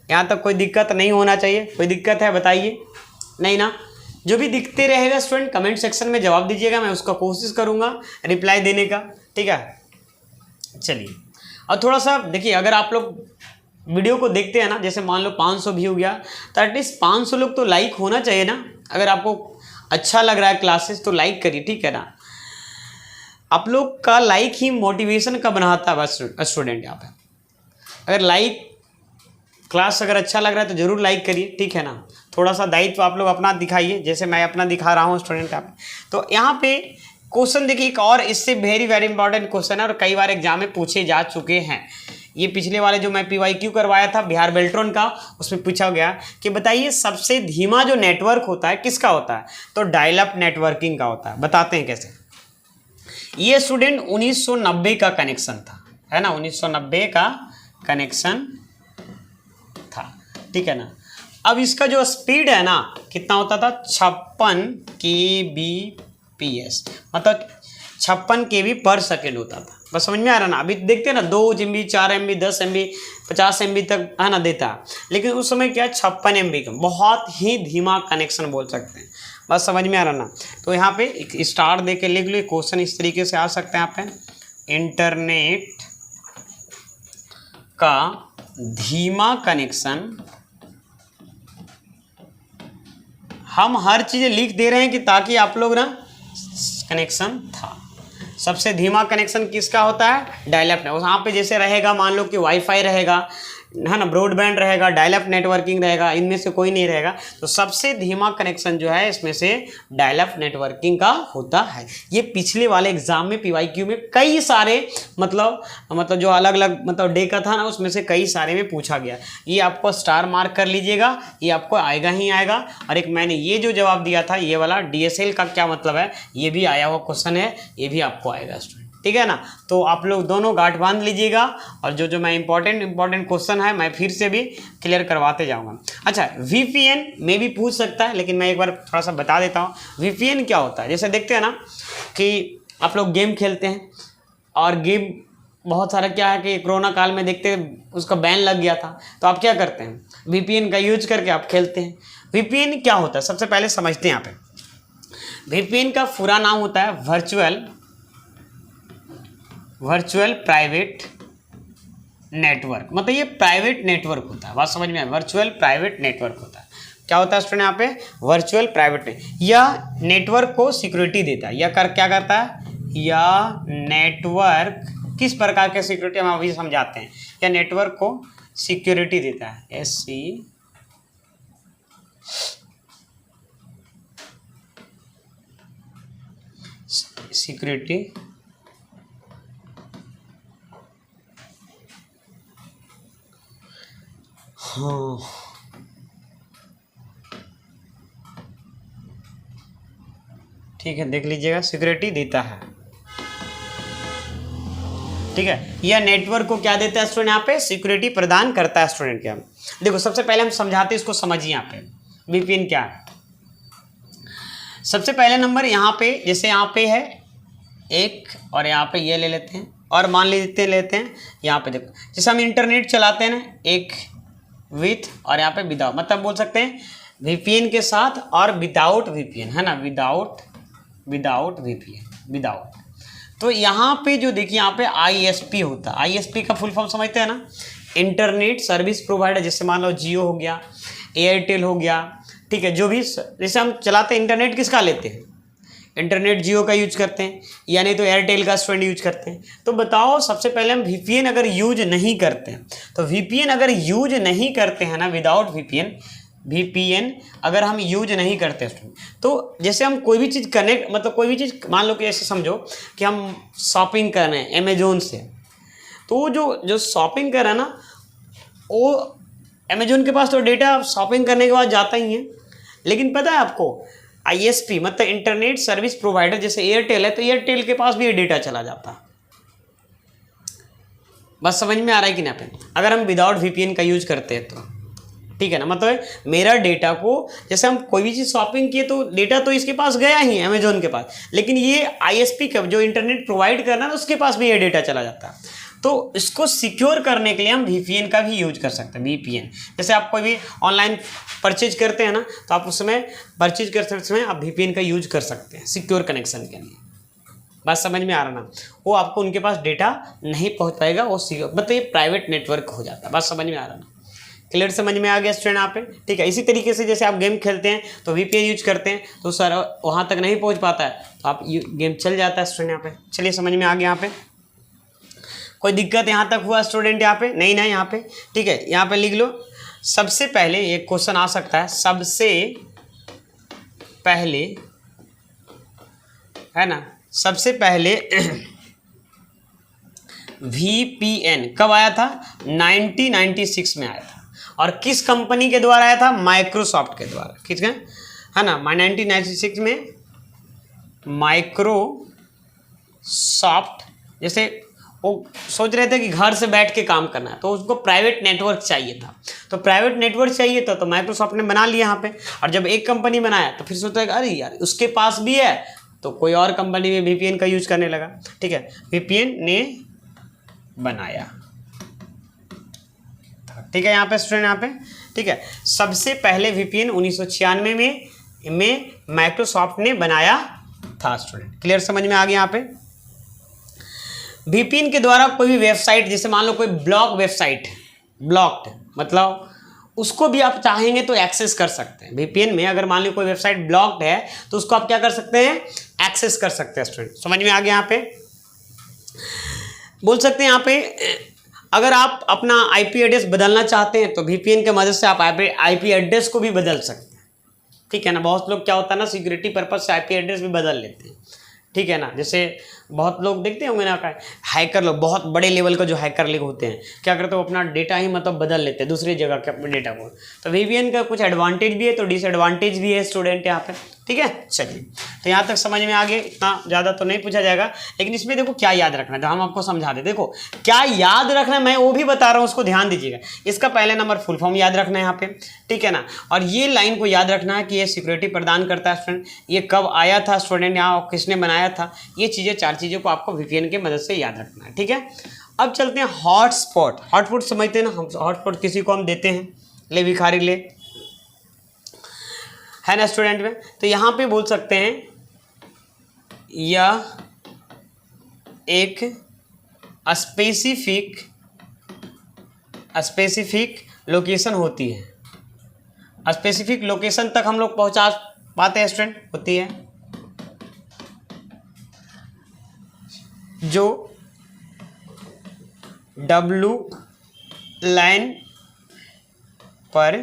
यहाँ तक कोई दिक्कत नहीं होना चाहिए। कोई दिक्कत है बताइए? नहीं ना। जो भी दिखते रहेगा स्टूडेंट कमेंट सेक्शन में जवाब दीजिएगा, मैं उसका कोशिश करूँगा रिप्लाई देने का, ठीक है। चलिए और थोड़ा सा देखिए, अगर आप लोग वीडियो को देखते हैं ना, जैसे मान लो 500 व्यू गया तो एटलीस्ट 500 लोग तो लाइक होना चाहिए ना। अगर आपको अच्छा लग रहा है क्लासेस तो लाइक करिए, ठीक है ना। आप लोग का लाइक ही मोटिवेशन का बनाता है बस स्टूडेंट। यहाँ पे अगर लाइक क्लास अगर अच्छा लग रहा है तो ज़रूर लाइक करिए, ठीक है ना। थोड़ा सा दायित्व आप लोग अपना दिखाइए, जैसे मैं अपना दिखा रहा हूँ स्टूडेंट। यहाँ पे तो यहाँ पे क्वेश्चन देखिए एक और, इससे वेरी वेरी इंपॉर्टेंट क्वेश्चन है और कई बार एग्जाम में पूछे जा चुके हैं। ये पिछले वाले जो मैं PYQ करवाया था बिहार बेल्ट्रॉन का, उसमें पूछा गया कि बताइए सबसे धीमा जो नेटवर्क होता है किसका होता है? तो डायल अप नेटवर्किंग का होता है। बताते हैं कैसे। ये स्टूडेंट 1990 का कनेक्शन था, है ना, 1990 का कनेक्शन था, ठीक है ना। अब इसका जो स्पीड है ना कितना होता था? 56 kbps, मतलब 56 kb पर सेकेंड होता था। बस समझ में आ रहा ना। अभी देखते हैं ना 2 MB 4 MB 10 MB 50 MB तक, है ना, देता, लेकिन उस समय क्या 56 MB का बहुत ही धीमा कनेक्शन बोल सकते हैं। बस समझ में आ रहा ना। तो यहाँ पे एक स्टार दे के लिख लो। क्वेश्चन इस तरीके से आ सकते हैं। यहाँ पे इंटरनेट का धीमा कनेक्शन, हम हर चीज़ लिख दे रहे हैं कि ताकि आप लोग ना कनेक्शन था। सबसे धीमा कनेक्शन किसका होता है? Dial up. वहाँ पे जैसे रहेगा, मान लो कि वाईफाई रहेगा, है ना, ब्रॉडबैंड रहेगा, डायल अप नेटवर्किंग रहेगा, इनमें से कोई नहीं रहेगा। तो सबसे धीमा कनेक्शन जो है इसमें से डायल अप नेटवर्किंग का होता है। ये पिछले वाले एग्जाम में PYQ में कई सारे मतलब जो अलग अलग मतलब डे का था ना, उसमें से कई सारे में पूछा गया। ये आपको स्टार मार्क कर लीजिएगा, ये आपको आएगा ही आएगा। और एक मैंने ये जो जवाब दिया था, ये वाला DSL का क्या मतलब है, ये भी आया हुआ क्वेश्चन है, ये भी आपको आएगा स्टूडेंट, ठीक है ना। तो आप लोग दोनों गांठ बांध लीजिएगा और जो मैं इंपॉर्टेंट क्वेश्चन है मैं फिर से भी क्लियर करवाते जाऊंगा। अच्छा, VPN में भी पूछ सकता है, लेकिन मैं एक बार थोड़ा सा बता देता हूँ VPN क्या होता है। जैसे देखते हैं ना कि आप लोग गेम खेलते हैं और गेम बहुत सारा क्या है कि कोरोना काल में देखते उसका बैन लग गया था, तो आप क्या करते हैं? VPN का यूज करके आप खेलते हैं। VPN क्या होता है सबसे पहले समझते हैं। यहाँ पे VPN का पूरा नाम होता है वर्चुअल प्राइवेट नेटवर्क। मतलब ये प्राइवेट नेटवर्क होता है। बात समझ में आया? वर्चुअल प्राइवेट नेटवर्क होता है। क्या होता है स्टूडेंट यहाँ पे? Virtual private. यह नेटवर्क को सिक्योरिटी देता है। क्या करता है? यह नेटवर्क किस प्रकार के सिक्योरिटी हम अभी समझाते हैं। यह नेटवर्क को सिक्योरिटी देता है, SC सिक्योरिटी हाँ, ठीक है, देख लीजिएगा, सिक्योरिटी देता है, ठीक है। यह नेटवर्क को क्या देता है स्टूडेंट? यहाँ पे सिक्योरिटी प्रदान करता है स्टूडेंट। क्या देखो, सबसे पहले हम समझाते हैं, इसको समझिए। यहाँ पे VPN क्या है। सबसे पहले नंबर यहाँ पे, जैसे यहाँ पे है एक और यहाँ पे ये ले लेते हैं और मान लेते हैं यहाँ पे देखो, जैसे हम इंटरनेट चलाते हैं ना, एक विथ और यहाँ पे विदाउट, मतलब बोल सकते हैं VPN के साथ और विदाउट VPN, है ना, विदाउट VPN, विदाउट। तो यहाँ पे जो देखिए यहाँ पे ISP होता है। ISP का फुल फॉर्म समझते हैं ना, इंटरनेट सर्विस प्रोवाइडर। जैसे मान लो जियो हो गया, एयरटेल हो गया, ठीक है। जो भी जैसे हम चलाते हैं इंटरनेट किसका लेते हैं? इंटरनेट जियो का यूज करते हैं, या नहीं तो एयरटेल का स्टूडेंट यूज करते हैं। तो बताओ, सबसे पहले हम VPN अगर यूज नहीं करते हैं, तो VPN अगर यूज नहीं करते हैं ना, विदाउट VPN, VPN अगर हम यूज नहीं करते स्टूडेंट, तो जैसे हम कोई भी चीज़ कनेक्ट, मतलब कोई भी चीज़ मान लो कि ऐसे समझो कि हम शॉपिंग कर रहे हैं अमेजोन से, तो जो शॉपिंग कर रहा है ना, वो अमेजोन के पास तो डेटा शॉपिंग करने के बाद जाता ही है, लेकिन पता है आपको ISP मतलब इंटरनेट सर्विस प्रोवाइडर जैसे एयरटेल है, तो एयरटेल के पास भी ये डेटा चला जाता है। बस समझ में आ रहा है कि ना पे, अगर हम विदाउट VPN का यूज करते हैं तो, ठीक है ना, मतलब मेरा डेटा को, जैसे हम कोई भी चीज़ शॉपिंग किए तो डेटा तो इसके पास गया ही है अमेजोन के पास, लेकिन ये ISP का जो इंटरनेट प्रोवाइड करना है उसके पास भी ये डेटा चला जाता है। तो इसको सिक्योर करने के लिए हम VPN का भी यूज कर सकते हैं। VPN जैसे आप कोई भी ऑनलाइन परचेज करते हैं ना, तो आप उसमें परचेज करते समय आप VPN का यूज कर सकते हैं सिक्योर कनेक्शन के लिए। बात समझ में आ रहा ना, वो आपको उनके पास डेटा नहीं पहुंच पाएगा, वो मतलब ये प्राइवेट नेटवर्क हो जाता है। बात समझ में आ रहा ना, क्लियर समझ में आ गया स्टूडेंट यहाँ पे, ठीक है। इसी तरीके से जैसे आप गेम खेलते हैं तो VPN यूज करते हैं, तो सर वहाँ तक नहीं पहुँच पाता है, तो आप गेम चल जाता है स्टूडेंट यहाँ पे। चलिए समझ में आ गया यहाँ पे, कोई दिक्कत यहाँ तक हुआ स्टूडेंट यहाँ पे? नहीं ना यहाँ पे, ठीक है। यहाँ पे लिख लो, सबसे पहले एक क्वेश्चन आ सकता है, सबसे पहले, है ना, सबसे पहले VPN कब आया था? 1996 में आया था। और किस कंपनी के द्वारा आया था? माइक्रोसॉफ्ट के द्वारा। किसका, है ना, 1996 में माइक्रोसॉफ्ट, जैसे वो सोच रहे थे कि घर से बैठ के काम करना है, तो उसको प्राइवेट नेटवर्क चाहिए था, तो प्राइवेट नेटवर्क चाहिए था तो माइक्रोसॉफ्ट ने बना लिया यहाँ पे। और जब एक कंपनी बनाया तो फिर सोचा कि अरे यार उसके पास भी है, तो कोई और कंपनी में VPN का यूज करने लगा, ठीक है। VPN ने बनाया, ठीक है यहाँ पे स्टूडेंट, यहाँ पे, ठीक है। सबसे पहले VPN 1996 में माइक्रोसॉफ्ट ने बनाया था स्टूडेंट। क्लियर समझ में आ गया यहाँ पे। VPN के द्वारा कोई भी वेबसाइट, जैसे मान लो कोई ब्लॉक वेबसाइट, ब्लॉक्ड मतलब उसको भी आप चाहेंगे तो एक्सेस कर सकते हैं। VPN में अगर मान लो कोई वेबसाइट ब्लॉक्ड है तो उसको आप क्या कर सकते हैं? एक्सेस कर सकते हैं स्टूडेंट। समझ में आ गया यहाँ पे, बोल सकते हैं यहाँ पे, अगर आप अपना IP एड्रेस बदलना चाहते हैं तो VPN के मदद से आप IP एड्रेस को भी बदल सकते हैं, ठीक है ना। बहुत लोग क्या होता है ना, सिक्योरिटी पर्पज से IP एड्रेस भी बदल लेते हैं, ठीक है ना। जैसे बहुत लोग देखते होंगे ना, हैकर लोग, बहुत बड़े लेवल का जो हैकर लोग होते हैं, क्या करते हैं, वो अपना डेटा ही मतलब बदल लेते हैं दूसरी जगह के अपने डेटा को। तो VPN का कुछ एडवांटेज भी है तो डिसएडवांटेज भी है स्टूडेंट यहाँ पे, ठीक है। चलिए, तो यहाँ तक समझ में आ गया, इतना ज़्यादा तो नहीं पूछा जाएगा, लेकिन इसमें देखो क्या याद रखना है, जो हम आपको समझा दे। देखो क्या याद रखना है, मैं वो भी बता रहा हूँ, उसको ध्यान दीजिएगा। इसका पहले नंबर फुल फॉर्म याद रखना है यहाँ पे, ठीक है ना। और ये लाइन को याद रखना है कि ये सिक्योरिटी प्रदान करता है स्टूडेंट, ये कब आया था स्टूडेंट, यहाँ किसने बनाया था, ये चीज़ें, चार चीज़ों को आपको VPN की मदद से याद रखना है, ठीक है। अब चलते हैं हॉटस्पॉट। हॉटस्पॉट समझते हैं ना, हम हॉटस्पॉट किसी को हम देते हैं, ले भिखारी ले, है ना स्टूडेंट में। तो यहाँ पे बोल सकते हैं यह एक स्पेसिफिक लोकेशन होती है, स्पेसिफिक लोकेशन तक हम लोग पहुँचा पाते हैं स्टूडेंट, होती है, जो WLAN पर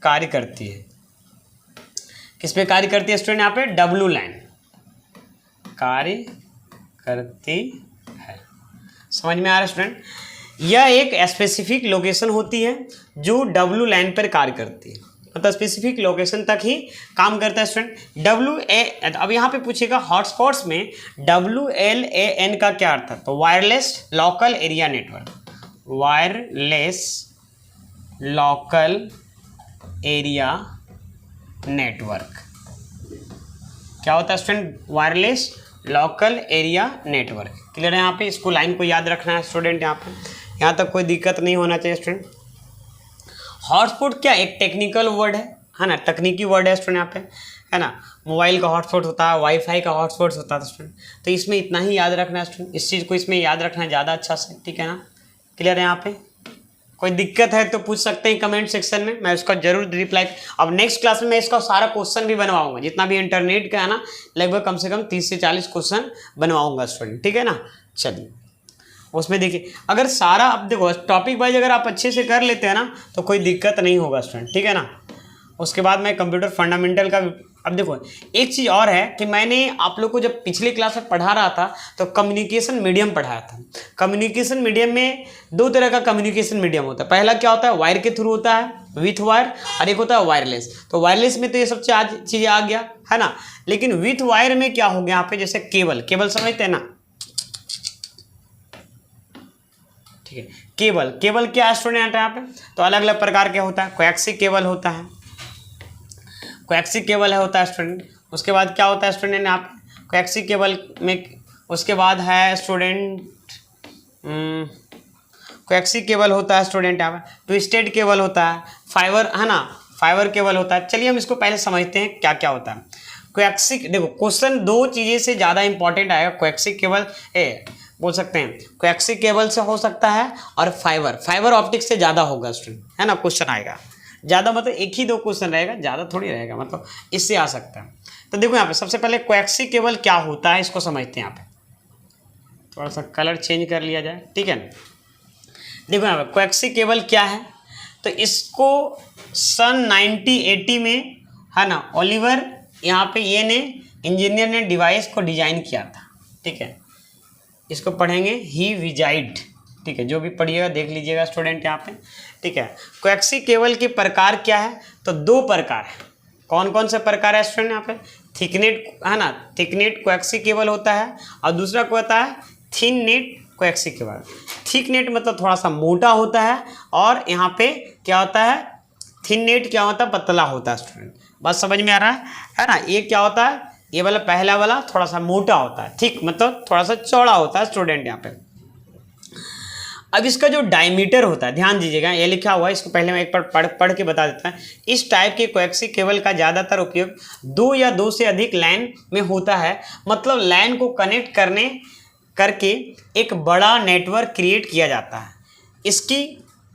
कार्य करती है। किस पे कार्य करती है स्टूडेंट? यहाँ पे WLAN कार्य करती है। समझ में आ रहा है स्टूडेंट? यह एक स्पेसिफिक लोकेशन होती है जो WLAN पर कार्य करती है, मतलब स्पेसिफिक लोकेशन तक ही काम करता है स्टूडेंट। अब यहाँ पे पूछेगा हॉटस्पॉट्स में WLAN का क्या अर्थ है? तो wireless local area network, wireless local area network क्या होता है student? Wireless local area network. Clear है यहाँ पे? इसको लाइन को याद रखना है स्टूडेंट, यहाँ पे, यहाँ तक कोई दिक्कत नहीं होना चाहिए स्टूडेंट। हॉटस्पॉट क्या एक टेक्निकल वर्ड है ना, तकनीकी वर्ड है स्टूडेंट यहाँ पे, है ना। मोबाइल का हॉटस्पॉट होता है, वाईफाई का हॉटस्पॉट होता है स्टूडेंट, तो इसमें इतना ही याद रखना है स्टूडेंट, इस चीज़ को इसमें याद रखना है ज़्यादा अच्छा से, ठीक है ना। क्लियर है यहाँ पे? कोई दिक्कत है तो पूछ सकते हैं कमेंट सेक्शन में, मैं उसका जरूर रिप्लाई। अब नेक्स्ट क्लास में मैं इसका सारा क्वेश्चन भी बनवाऊंगा, जितना भी इंटरनेट का है ना, लगभग कम से कम 30 से 40 क्वेश्चन बनवाऊंगा स्टूडेंट, ठीक है ना। चलिए उसमें देखिए, अगर सारा, अब देखो टॉपिक वाइज अगर आप अच्छे से कर लेते हैं ना तो कोई दिक्कत नहीं होगा स्टूडेंट, ठीक है ना। उसके बाद मैं कंप्यूटर फंडामेंटल का। अब देखो एक चीज़ और है कि मैंने आप लोग को जब पिछले क्लास में पढ़ा रहा था तो कम्युनिकेशन मीडियम पढ़ाया था। कम्युनिकेशन मीडियम में दो तरह का कम्युनिकेशन मीडियम होता है। पहला क्या होता है, वायर के थ्रू होता है, विथ वायर, और एक होता है वायरलेस। तो वायरलेस में तो ये सब चीज़ें आ गया है ना, लेकिन विथ वायर में क्या हो गया यहाँ पे, जैसे केबल, केबल समझते हैं ना, ठीक है। केबल, केबल क्या स्टूडेंट है यहाँ पे, तो अलग अलग प्रकार के होता है। कोएक्सियल केबल होता है, कोएक्सियल केबल है होता है स्टूडेंट। उसके बाद क्या होता है स्टूडेंट यहाँ पे, कोएक्सियल केबल में, उसके बाद है स्टूडेंट कोएक्सियल केबल होता है स्टूडेंट यहाँ पे, ट्विस्टेड केबल होता है, फाइबर है ना, फाइबर केबल होता है। चलिए हम इसको पहले समझते हैं क्या क्या होता है। कोएक्सियल, देखो क्वेश्चन दो चीज़ें से ज़्यादा इंपॉर्टेंट आएगा, कोएक्सियल केबल बोल सकते हैं, कोएक्सियल केबल से हो सकता है, और फाइबर ऑप्टिक्स से ज़्यादा होगा स्टूडेंट, है ना, क्वेश्चन आएगा ज़्यादा, मतलब एक ही दो क्वेश्चन रहेगा, ज़्यादा थोड़ी रहेगा, मतलब इससे आ सकता है। तो देखो यहाँ पे सबसे पहले कोएक्सियल केबल क्या होता है इसको समझते हैं। यहाँ पे थोड़ा सा कलर चेंज कर लिया जाए, ठीक है ना। देखो यहाँ पे कोएक्सियल केबल क्या है, तो इसको सन 1980 में, है ना, ओलिवर यहाँ पे ये ने इंजीनियर ने डिवाइस को डिजाइन किया था, ठीक है। इसको पढ़ेंगे ही विजाइड, ठीक है, जो भी पढ़िएगा देख लीजिएगा स्टूडेंट यहाँ पे, ठीक है। कोएक्सियल केबल के प्रकार क्या है, तो दो प्रकार है। कौन कौन से प्रकार है स्टूडेंट यहाँ पे, थिकनेट, है ना, थिकनेट कोएक्सियल केबल होता है, और दूसरा क्या होता है, thin net coaxial cable. Thick net मतलब थोड़ा सा मोटा होता है, और यहाँ पे क्या होता है, थिन नेट क्या होता है, पतला होता है स्टूडेंट। बस समझ में आ रहा है ना। ये क्या होता है, ये वाला पहला वाला थोड़ा सा मोटा होता है, थिक मतलब थोड़ा सा चौड़ा होता है स्टूडेंट यहाँ पे। अब इसका जो डायमीटर होता है, ध्यान दीजिएगा, ये लिखा हुआ है, इसको पहले मैं एक बार पढ़ के बता देता हूँ। इस टाइप के कोएक्सियल केबल का ज़्यादातर उपयोग दो या दो से अधिक लाइन में होता है, मतलब लाइन को कनेक्ट करके एक बड़ा नेटवर्क क्रिएट किया जाता है। इसकी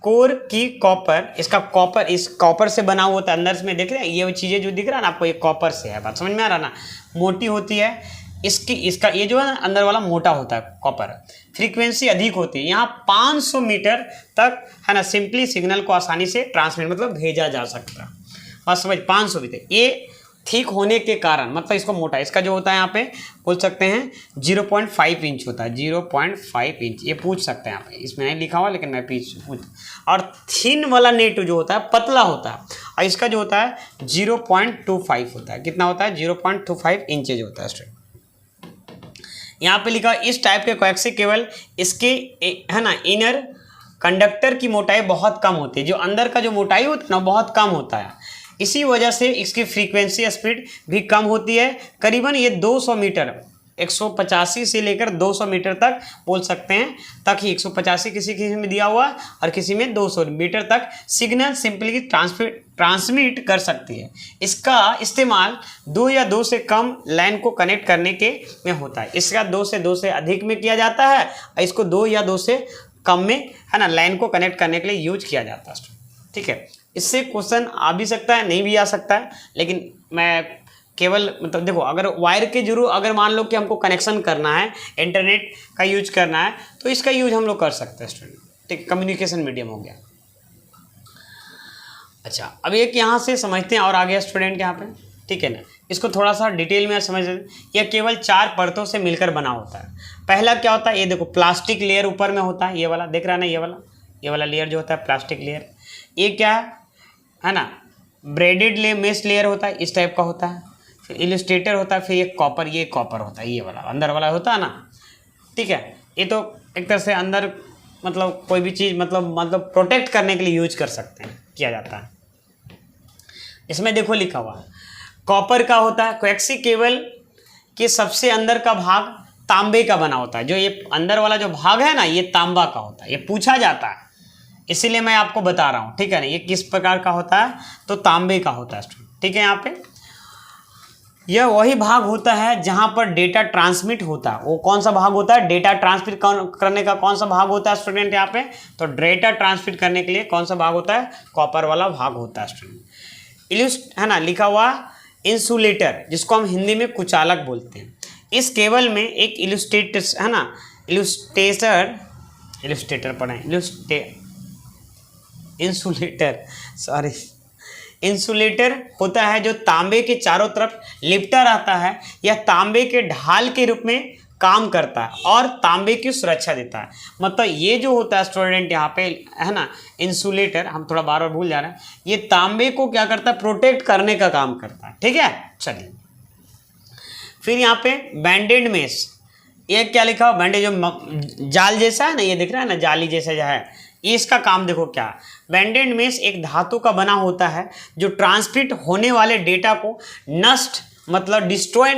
कोर की कॉपर, इसका कॉपर, इस कॉपर से बना हुआ होता है। अंदर में देख रहे हैं ये चीज़ें जो दिख रहा है ना आपको, ये कॉपर से है, बात समझ में आ रहा ना, मोटी होती है इसका ये जो है ना अंदर वाला मोटा होता है कॉपर। फ्रीक्वेंसी अधिक होती है, यहाँ 500 मीटर तक, है ना, सिंपली सिग्नल को आसानी से ट्रांसमिट मतलब भेजा जा सकता है। बस समझ, 500 मीटर, ये ठीक होने के कारण, मतलब इसको मोटा, इसका जो होता है यहाँ पे बोल सकते हैं 0.5 इंच होता है, 0.5 इंच, ये पूछ सकते हैं यहाँ पे, इसमें नहीं लिखा हुआ लेकिन मैं पूछ। और थिन वाला नेट जो होता है पतला होता है, और इसका जो होता है 0.25 होता है। कितना होता है, 0.25 इंचेज होता है स्टूडेंट। यहाँ पे लिखा इस टाइप के कोएक्सियल केबल, इसके है ना इनर कंडक्टर की मोटाई बहुत कम होती है, जो अंदर का जो मोटाई होता है ना बहुत कम होता है। इसी वजह से इसकी फ्रीक्वेंसी स्पीड भी कम होती है। करीबन ये 200 मीटर, 185 से लेकर 200 मीटर तक बोल सकते हैं, तक ही 185 किसी में दिया हुआ और किसी में 200 मीटर तक सिग्नल सिंपली ट्रांसमिट कर सकती है। इसका इस्तेमाल दो या दो से कम लाइन को कनेक्ट करने के में होता है। इसका दो से अधिक में किया जाता है, और इसको दो या दो से कम में, है ना, लाइन को कनेक्ट करने के लिए यूज किया जाता है, ठीक है। इससे क्वेश्चन आ भी सकता है, नहीं भी आ सकता है, लेकिन मैं केवल मतलब देखो, अगर वायर के जरूर, अगर मान लो कि हमको कनेक्शन करना है, इंटरनेट का यूज करना है, तो इसका यूज हम लोग कर सकते हैं स्टूडेंट, ठीक, कम्युनिकेशन मीडियम हो गया। अच्छा, अब एक यहाँ से समझते हैं और आ गया स्टूडेंट यहाँ पे, ठीक है ना। इसको थोड़ा सा डिटेल में समझ, यह केवल 4 परतों से मिलकर बना होता है। पहला क्या होता है, ये देखो प्लास्टिक लेयर ऊपर में होता है, ये वाला देख रहा है ना, ये वाला लेयर जो होता है प्लास्टिक लेयर। ये क्या है ना, ब्रेडेड मेश लेयर होता है, इस टाइप का होता है। फिर इलस्ट्रेटर होता है, फिर ये कॉपर होता है, ये वाला अंदर वाला होता है ना, ठीक है। ये तो एक तरह से अंदर मतलब कोई भी चीज़ मतलब प्रोटेक्ट करने के लिए यूज कर सकते हैं, किया जाता है। इसमें देखो लिखा हुआ है कॉपर का होता है। कोएक्सियल केबल के सबसे अंदर का भाग तांबे का बना होता है। जो ये अंदर वाला जो भाग है ना, ये तांबा का होता है, ये पूछा जाता है, इसीलिए मैं आपको बता रहा हूँ, ठीक है ना। ये किस प्रकार का होता है, तो तांबे का होता है, ठीक है। यहाँ पे यह वही भाग होता है जहाँ पर डेटा ट्रांसमिट होता है। वो कौन सा भाग होता है, डेटा ट्रांसमिट करने का कौन सा भाग होता है स्टूडेंट यहाँ पे, तो डेटा ट्रांसमिट करने के लिए कौन सा भाग होता है, कॉपर वाला भाग होता है स्टूडेंट, है ना। लिखा हुआ इंसुलेटर, जिसको हम हिंदी में कुचालक बोलते हैं। इस केबल में एक इलस्ट्रेटर, है ना, इंसुलेटर, सॉरी, इंसुलेटर होता है जो तांबे के चारों तरफ लिपटा रहता है, यह तांबे के ढाल के रूप में काम करता है और तांबे की सुरक्षा देता है। मतलब ये जो होता है स्टूडेंट यहाँ पे है ना, इंसुलेटर, हम थोड़ा बार बार भूल जा रहे हैं, ये तांबे को क्या करता है, प्रोटेक्ट करने का काम करता है। ठीक है, चलिए फिर यहाँ पे बैंडेड मेश, ये क्या लिखा हुआ, बैंडेज जो जाल जैसा है ना, ये दिख रहा है ना, जाली जैसा जो है, ये इसका काम देखो क्या है। बैंडेड मेश एक धातु का बना होता है जो ट्रांसमिट होने वाले डेटा को नष्ट मतलब डिस्ट्रॉय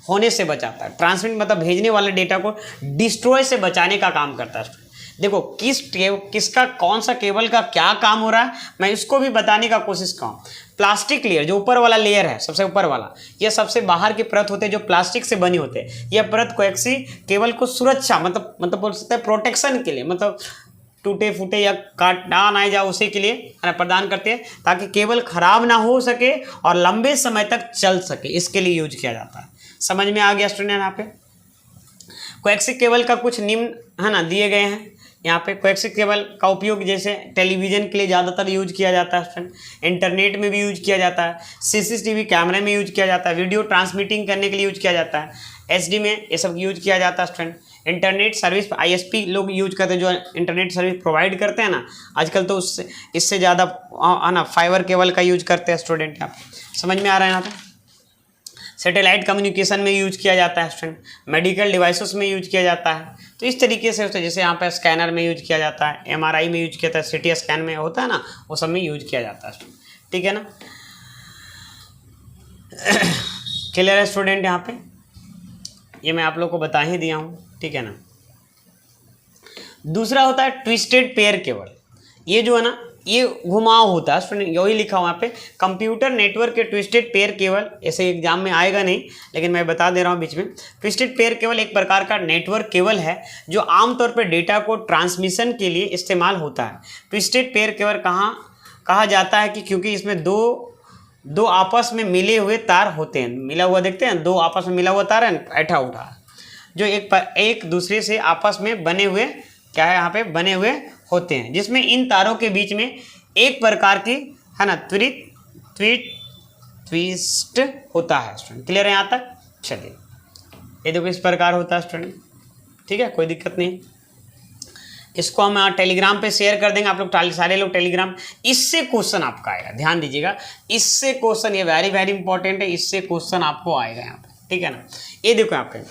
होने से बचाता है। ट्रांसमिट मतलब भेजने वाले डेटा को डिस्ट्रॉय से बचाने का काम करता है। देखो किसका कौन सा केबल का क्या काम हो रहा है, मैं इसको भी बताने का कोशिश करूँ। प्लास्टिक लेयर जो ऊपर वाला लेयर है, सबसे ऊपर वाला, यह सबसे बाहर की परत होते हैं जो प्लास्टिक से बनी होते हैं। यह परत कोएक्सी केबल को सुरक्षा मतलब बोल सकते हैं प्रोटेक्शन के लिए, मतलब टूटे फूटे या काटा ना जाए उसी के लिए प्रदान करते हैं, ताकि केबल खराब ना हो सके और लंबे समय तक चल सके, इसके लिए यूज किया जाता है। समझ में आ गया स्टूडेंट? यहाँ पे कोएक्सिक केबल का कुछ निम्न है ना दिए गए हैं। यहाँ पे कोएक्सिक केबल का उपयोग जैसे टेलीविजन के लिए ज़्यादातर यूज किया जाता है स्टूडेंट, इंटरनेट में भी यूज किया जाता है, सीसीटीवी कैमरे में यूज किया जाता है, वीडियो ट्रांसमिटिंग करने के लिए यूज किया जाता है, एचडी में ये सब यूज किया जाता है स्टूडेंट। इंटरनेट सर्विस आईएसपी लोग यूज करते हैं, जो इंटरनेट सर्विस प्रोवाइड करते हैं ना आजकल, तो उससे इससे ज़्यादा है ना फाइबर केबल का यूज करते हैं स्टूडेंट। यहाँ पे समझ में आ रहा है? यहाँ पे सैटेलाइट कम्युनिकेशन में यूज किया जाता है स्टूडेंट, मेडिकल डिवाइसेस में यूज किया जाता है। तो इस तरीके से होता है, जैसे यहाँ पे स्कैनर में यूज किया जाता है, एमआरआई में यूज किया जाता है, सीटी स्कैन में होता है ना, वो सब में यूज किया जाता है स्टूडेंट। ठीक है ना, क्लियर है स्टूडेंट? यहाँ पे ये मैं आप लोग को बता ही दिया हूँ। ठीक है ना, दूसरा होता है ट्विस्टेड पेयर केबल। ये जो है ना, ये घुमाव होता है स्टूडेंट, यही लिखा हुआ यहाँ पे, कंप्यूटर नेटवर्क के ट्विस्टेड पेयर केबल। ऐसे एग्जाम में आएगा नहीं, लेकिन मैं बता दे रहा हूँ बीच में। ट्विस्टेड पेयर केबल एक प्रकार का नेटवर्क केबल है जो आमतौर पर डेटा को ट्रांसमिशन के लिए इस्तेमाल होता है। ट्विस्टेड पेयर केबल कहा जाता है कि क्योंकि इसमें दो आपस में मिले हुए तार होते हैं, मिला हुआ देखते हैं, दो आपस में मिला हुआ तार है ऐठा उठा, जो एक दूसरे से आपस में बने हुए क्या है, यहाँ पे बने हुए होते हैं, जिसमें इन तारों के बीच में एक प्रकार की है ना ट्विस्ट होता है स्टूडेंट। क्लियर है यहाँ तक? चलिए, ये देखो इस प्रकार होता है स्टूडेंट। ठीक है, कोई दिक्कत नहीं। इसको हम टेलीग्राम पे शेयर कर देंगे, आप लोग सारे लोग टेलीग्राम, इससे क्वेश्चन आपका आएगा, ध्यान दीजिएगा, इससे क्वेश्चन, ये वेरी वेरी इंपॉर्टेंट है, इससे क्वेश्चन आपको आएगा यहाँ पे। ठीक है ना, ये देखो यहाँ पे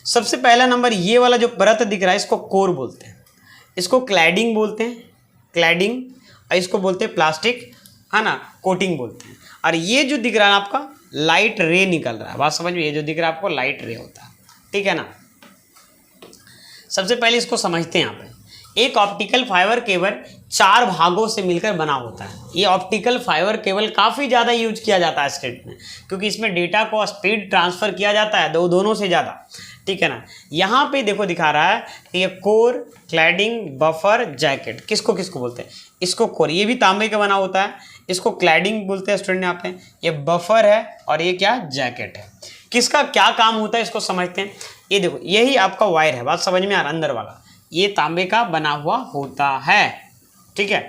सबसे पहला नंबर, ये वाला जो परत दिख रहा है इसको कोर बोलते हैं, इसको क्लैडिंग बोलते हैं, क्लैडिंग, और इसको बोलते हैं प्लास्टिक है ना कोटिंग बोलते हैं। और ये जो दिख रहा है आपका लाइट रे निकल रहा है, बात समझ में, ये जो दिख रहा है आपको लाइट रे होता है। ठीक है ना, सबसे पहले इसको समझते हैं। यहाँ पे एक ऑप्टिकल फाइबर केबल 4 भागों से मिलकर बना होता है। ये ऑप्टिकल फाइबर केबल काफ़ी ज़्यादा यूज किया जाता है स्टेट में, क्योंकि इसमें डेटा को स्पीड ट्रांसफ़र किया जाता है दोनों से ज़्यादा। ठीक है ना, यहाँ पे देखो दिखा रहा है कि ये कोर, क्लैडिंग, बफर, जैकेट, किसको किसको बोलते हैं? इसको कोर, ये भी तांबे का बना होता है, इसको क्लैडिंग बोलते हैं स्टूडेंट। यहाँ पे ये बफर है और ये क्या, जैकेट है। किसका क्या काम होता है इसको समझते हैं। ये देखो, यही आपका वायर है, बात समझ में आ रहा, अंदर वाला ये तांबे का बना हुआ होता है। ठीक है,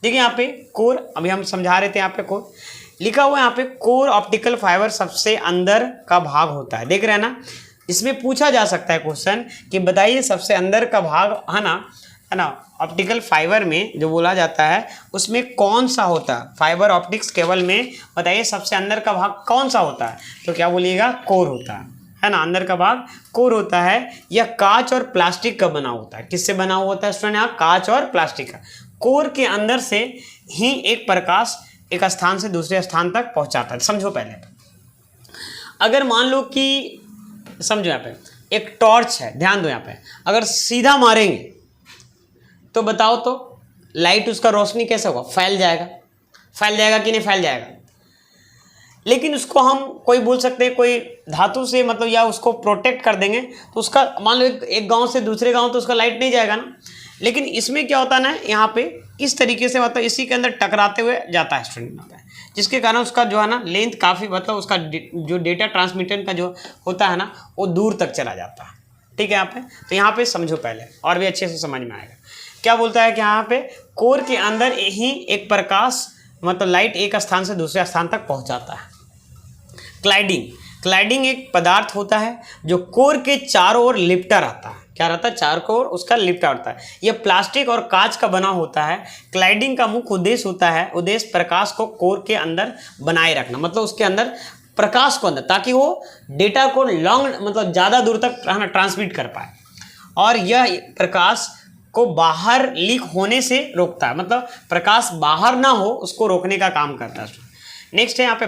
देखिए यहाँ पे कोर, अभी हम समझा रहे थे, यहाँ पे कोर लिखा हुआ है, यहाँ पे कोर ऑप्टिकल फाइबर सबसे अंदर का भाग होता है। देख रहे हैं ना, इसमें पूछा जा सकता है क्वेश्चन कि बताइए सबसे अंदर का भाग है ना ऑप्टिकल फाइबर में जो बोला जाता है उसमें कौन सा होता है, फाइबर ऑप्टिक्स केबल में बताइए सबसे अंदर का भाग कौन सा होता है? तो क्या बोलिएगा, कोर होता है ना, अंदर का भाग कोर होता है। यह कांच और प्लास्टिक का बना होता है। किससे बना हुआ होता है स्टूडेंट? यहाँ कांच और प्लास्टिक का। कोर के अंदर से ही एक प्रकाश एक स्थान से दूसरे स्थान तक पहुंचाता है। समझो पहले, अगर मान लो कि समझो यहाँ पे एक टॉर्च है, ध्यान दो यहाँ पे, अगर सीधा मारेंगे तो बताओ तो लाइट उसका रोशनी कैसे होगा? फैल जाएगा कि नहीं फैल जाएगा? लेकिन उसको हम कोई बोल सकते हैं कोई धातु से मतलब या उसको प्रोटेक्ट कर देंगे तो उसका मान लो एक गांव से दूसरे गांव तो उसका लाइट नहीं जाएगा ना। लेकिन इसमें क्या होता है ना, यहाँ पे इस तरीके से मतलब इसी के अंदर टकराते हुए जाता है स्टूडेंट, जिसके कारण उसका जो है ना लेंथ काफ़ी मतलब उसका जो डेटा ट्रांसमिटर का जो होता है ना वो दूर तक चला जाता है। ठीक है, यहाँ पे तो यहाँ पे समझो पहले और भी अच्छे से समझ में आएगा। क्या बोलता है कि यहाँ पे कोर के अंदर ही एक प्रकाश मतलब लाइट एक स्थान से दूसरे स्थान तक पहुंचाता है। क्लाइडिंग एक पदार्थ होता है जो कोर के चारों ओर लिपटा रहता है। क्या रहता है? चारों ओर उसका लिपटा होता है। यह प्लास्टिक और कांच का बना होता है। क्लाइडिंग का मुख्य उद्देश्य होता है प्रकाश को कोर के अंदर बनाए रखना, मतलब उसके अंदर प्रकाश को अंदर, ताकि वो डेटा को लॉन्ग मतलब ज़्यादा दूर तक ट्रांसमिट कर पाए, और यह प्रकाश को बाहर लीक होने से रोकता है, मतलब प्रकाश बाहर ना हो उसको रोकने का काम करता है। नेक्स्ट है यहाँ पे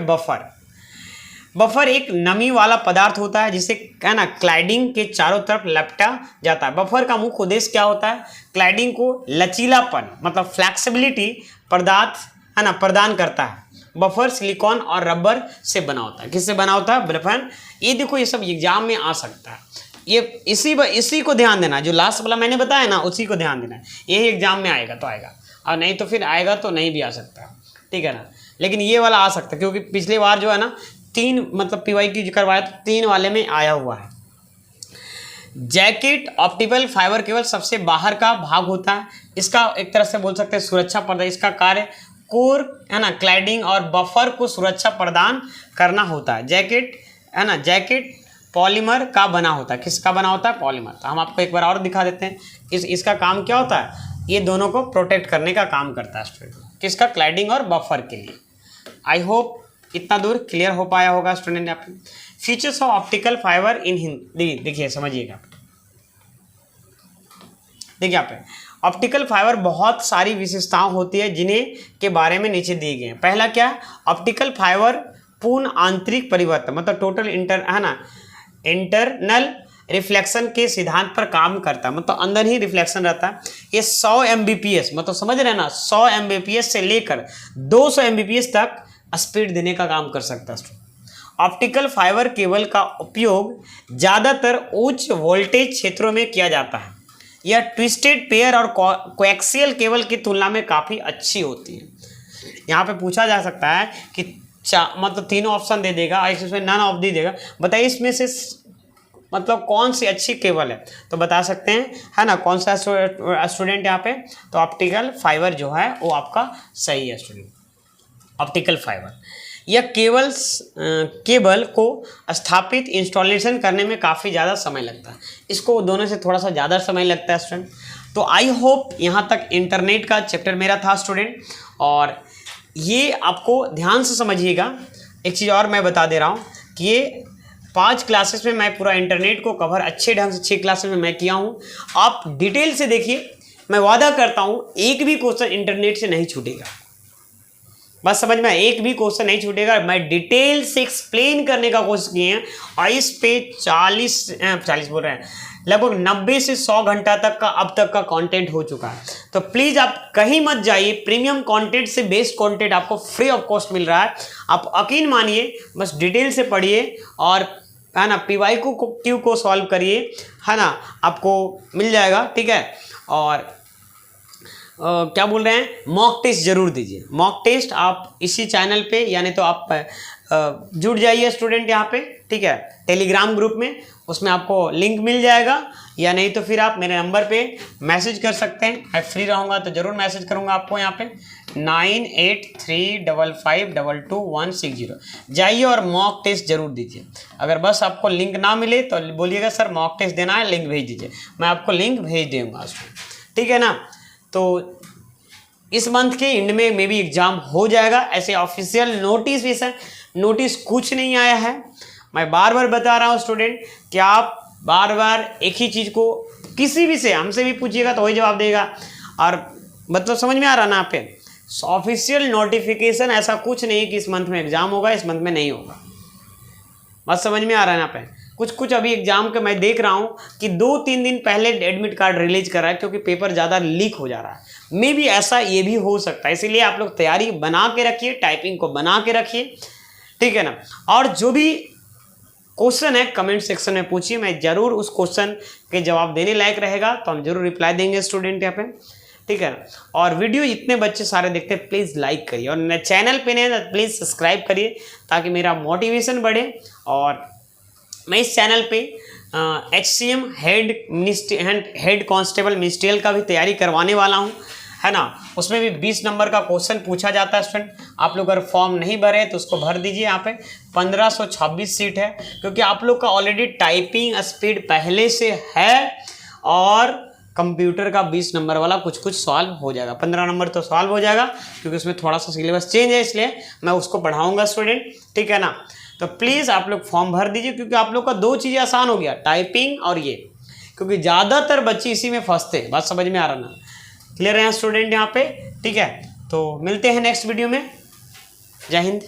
बफर एक नमी वाला पदार्थ होता है जिसे है ना क्लाइडिंग के चारों तरफ लपटा जाता है। बफर का मुख्य उद्देश्य क्या होता है? क्लाइडिंग को लचीलापन मतलब फ्लैक्सिबिलिटी प्रदान करता है। बफर सिलिकॉन और रबर से बना होता है। किससे बना होता है? बफर। ये देखो ये सब एग्जाम में आ सकता है, ये इसी को ध्यान देना, जो लास्ट वाला मैंने बताया ना उसी को ध्यान देना। यही एग्जाम में आएगा तो आएगा, और नहीं तो फिर आएगा तो नहीं भी आ सकता, ठीक है ना। लेकिन ये वाला आ सकता है क्योंकि पिछली बार जो है ना 3 मतलब PYQ करवाया तो 3 वाले में आया हुआ है। जैकेट ऑप्टिकल फाइबर केवल सबसे बाहर का भाग होता है। इसका एक तरह से बोल सकते हैं सुरक्षा पर्दा। इसका कार्य कोर है ना क्लाइडिंग और बफर को सुरक्षा प्रदान करना होता है। जैकेट है ना, जैकेट पॉलीमर का बना होता है। किसका बना होता है? पॉलीमर। तो हम आपको एक बार और दिखा देते हैं। इसका काम क्या होता है? ये दोनों को प्रोटेक्ट करने का काम करता है स्टूडेंट। किसका? क्लाइडिंग और बफर के लिए। आई होप इतना दूर क्लियर हो पाया होगा स्टूडेंट। आप features of optical fibre in Hindi देखिए, समझिएगा। देखिए यहाँ पे ऑप्टिकल फाइबर बहुत सारी विशेषताएं होती है जिन्हें के बारे में नीचे दिए गए हैं। पहला क्या है? ऑप्टिकल फाइबर पूर्ण आंतरिक परिवर्तन मतलब टोटल इंटरनल रिफ्लेक्शन के सिद्धांत पर काम करता है, मतलब अंदर ही रिफ्लेक्शन रहता है। ये 100 Mbps मतलब समझ रहे हैं ना, 100 Mbps से लेकर 200 Mbps तक स्पीड देने का काम कर सकता है। ऑप्टिकल फाइबर केबल का उपयोग ज़्यादातर उच्च वोल्टेज क्षेत्रों में किया जाता है। यह ट्विस्टेड पेयर और कोएक्सियल केबल की तुलना में काफ़ी अच्छी होती है। यहाँ पे पूछा जा सकता है कि मतलब तीनों ऑप्शन दे देगा और इसमें नन ऑफ दे देगा, बताइए इसमें से मतलब कौन सी अच्छी केबल है? तो बता सकते हैं है ना, कौन सा स्टूडेंट यहाँ पे? तो ऑप्टिकल फाइबर जो है वो आपका सही है स्टूडेंट। ऑप्टिकल फाइबर यह केबल को स्थापित इंस्टॉलेशन करने में काफ़ी ज़्यादा समय लगता है। इसको दोनों से थोड़ा सा ज़्यादा समय लगता है स्टूडेंट। तो आई होप यहाँ तक इंटरनेट का चैप्टर मेरा था स्टूडेंट, और ये आपको ध्यान से समझिएगा। एक चीज़ और मैं बता दे रहा हूँ कि ये 5 क्लासेस में मैं पूरा इंटरनेट को कवर अच्छे ढंग से 6 क्लासेस में मैं किया हूँ। आप डिटेल से देखिए, मैं वादा करता हूँ एक भी क्वेश्चन इंटरनेट से नहीं छूटेगा। बस समझ में, एक भी क्वेश्चन नहीं छूटेगा। मैं डिटेल से एक्सप्लेन करने का कोशिश किए हैं और इस पे 40 बोल रहे हैं, लगभग 90 से 100 घंटा तक का अब तक का कंटेंट हो चुका है। तो प्लीज़ आप कहीं मत जाइए, प्रीमियम कंटेंट से बेस्ट कंटेंट आपको फ्री ऑफ कॉस्ट मिल रहा है। आप यकीन मानिए, बस डिटेल से पढ़िए और है ना PYQ को सॉल्व करिए, है ना, आपको मिल जाएगा, ठीक है। और क्या बोल रहे हैं, मॉक टेस्ट जरूर दीजिए। मॉक टेस्ट आप इसी चैनल पे, यानी तो आप जुड़ जाइए स्टूडेंट यहाँ पे, ठीक है, टेलीग्राम ग्रुप में, उसमें आपको लिंक मिल जाएगा, या नहीं तो फिर आप मेरे नंबर पे मैसेज कर सकते हैं। मैं फ्री रहूँगा तो ज़रूर मैसेज करूँगा आपको यहाँ पे 9835552160। जाइए और मॉक टेस्ट जरूर दीजिए। अगर बस आपको लिंक ना मिले तो बोलिएगा सर मॉक टेस्ट देना है, लिंक भेज दीजिए, मैं आपको लिंक भेज दूँगा, ठीक है ना। तो इस मंथ के एंड में मे बी एग्ज़ाम हो जाएगा। ऐसे ऑफिशियल नोटिस कुछ नहीं आया है। मैं बार बार बता रहा हूँ स्टूडेंट कि आप बार बार एक ही चीज़ को किसी भी से हमसे भी पूछिएगा तो वही जवाब देगा, और मतलब समझ में आ रहा ना आप पे। ऑफिशियल नोटिफिकेशन ऐसा कुछ नहीं कि इस मंथ में एग्ज़ाम होगा, इस मंथ में नहीं होगा, बस समझ में आ रहा है ना पे। कुछ अभी एग्जाम के मैं देख रहा हूँ कि 2-3 दिन पहले एडमिट कार्ड रिलीज कर रहा है क्योंकि पेपर ज़्यादा लीक हो जा रहा है। मे भी ऐसा ये भी हो सकता है, इसीलिए आप लोग तैयारी बना के रखिए, टाइपिंग को बना के रखिए, ठीक है ना। और जो भी क्वेश्चन है कमेंट सेक्शन में पूछिए, मैं ज़रूर उस क्वेश्चन के जवाब देने लायक रहेगा तो हम जरूर रिप्लाई देंगे स्टूडेंट यहाँ पे, ठीक है ना। और वीडियो इतने बच्चे सारे देखते हैं, प्लीज़ लाइक करिए, और चैनल पे नहीं तो प्लीज़ सब्सक्राइब करिए ताकि मेरा मोटिवेशन बढ़े। और मैं इस चैनल पे HCM हेड कांस्टेबल मिनिस्ट्रियल का भी तैयारी करवाने वाला हूँ, है ना, उसमें भी 20 नंबर का क्वेश्चन पूछा जाता है स्टूडेंट। आप लोग अगर फॉर्म नहीं भरे तो उसको भर दीजिए। यहाँ पे 1526 सीट है, क्योंकि आप लोग का ऑलरेडी टाइपिंग स्पीड पहले से है और कंप्यूटर का 20 नंबर वाला कुछ कुछ सॉल्व हो जाएगा। 15 नंबर तो सॉल्व हो जाएगा, क्योंकि उसमें थोड़ा सा सिलेबस चेंज है, इसलिए मैं उसको पढ़ाऊंगा स्टूडेंट, ठीक है ना। तो प्लीज़ आप लोग फॉर्म भर दीजिए, क्योंकि आप लोग का 2 चीज़ें आसान हो गया, टाइपिंग और ये, क्योंकि ज़्यादातर बच्चे इसी में फंसते। बात समझ में आ रहा ना? क्लियर है स्टूडेंट यहाँ पे, ठीक है। तो मिलते हैं नेक्स्ट वीडियो में। जय हिंद।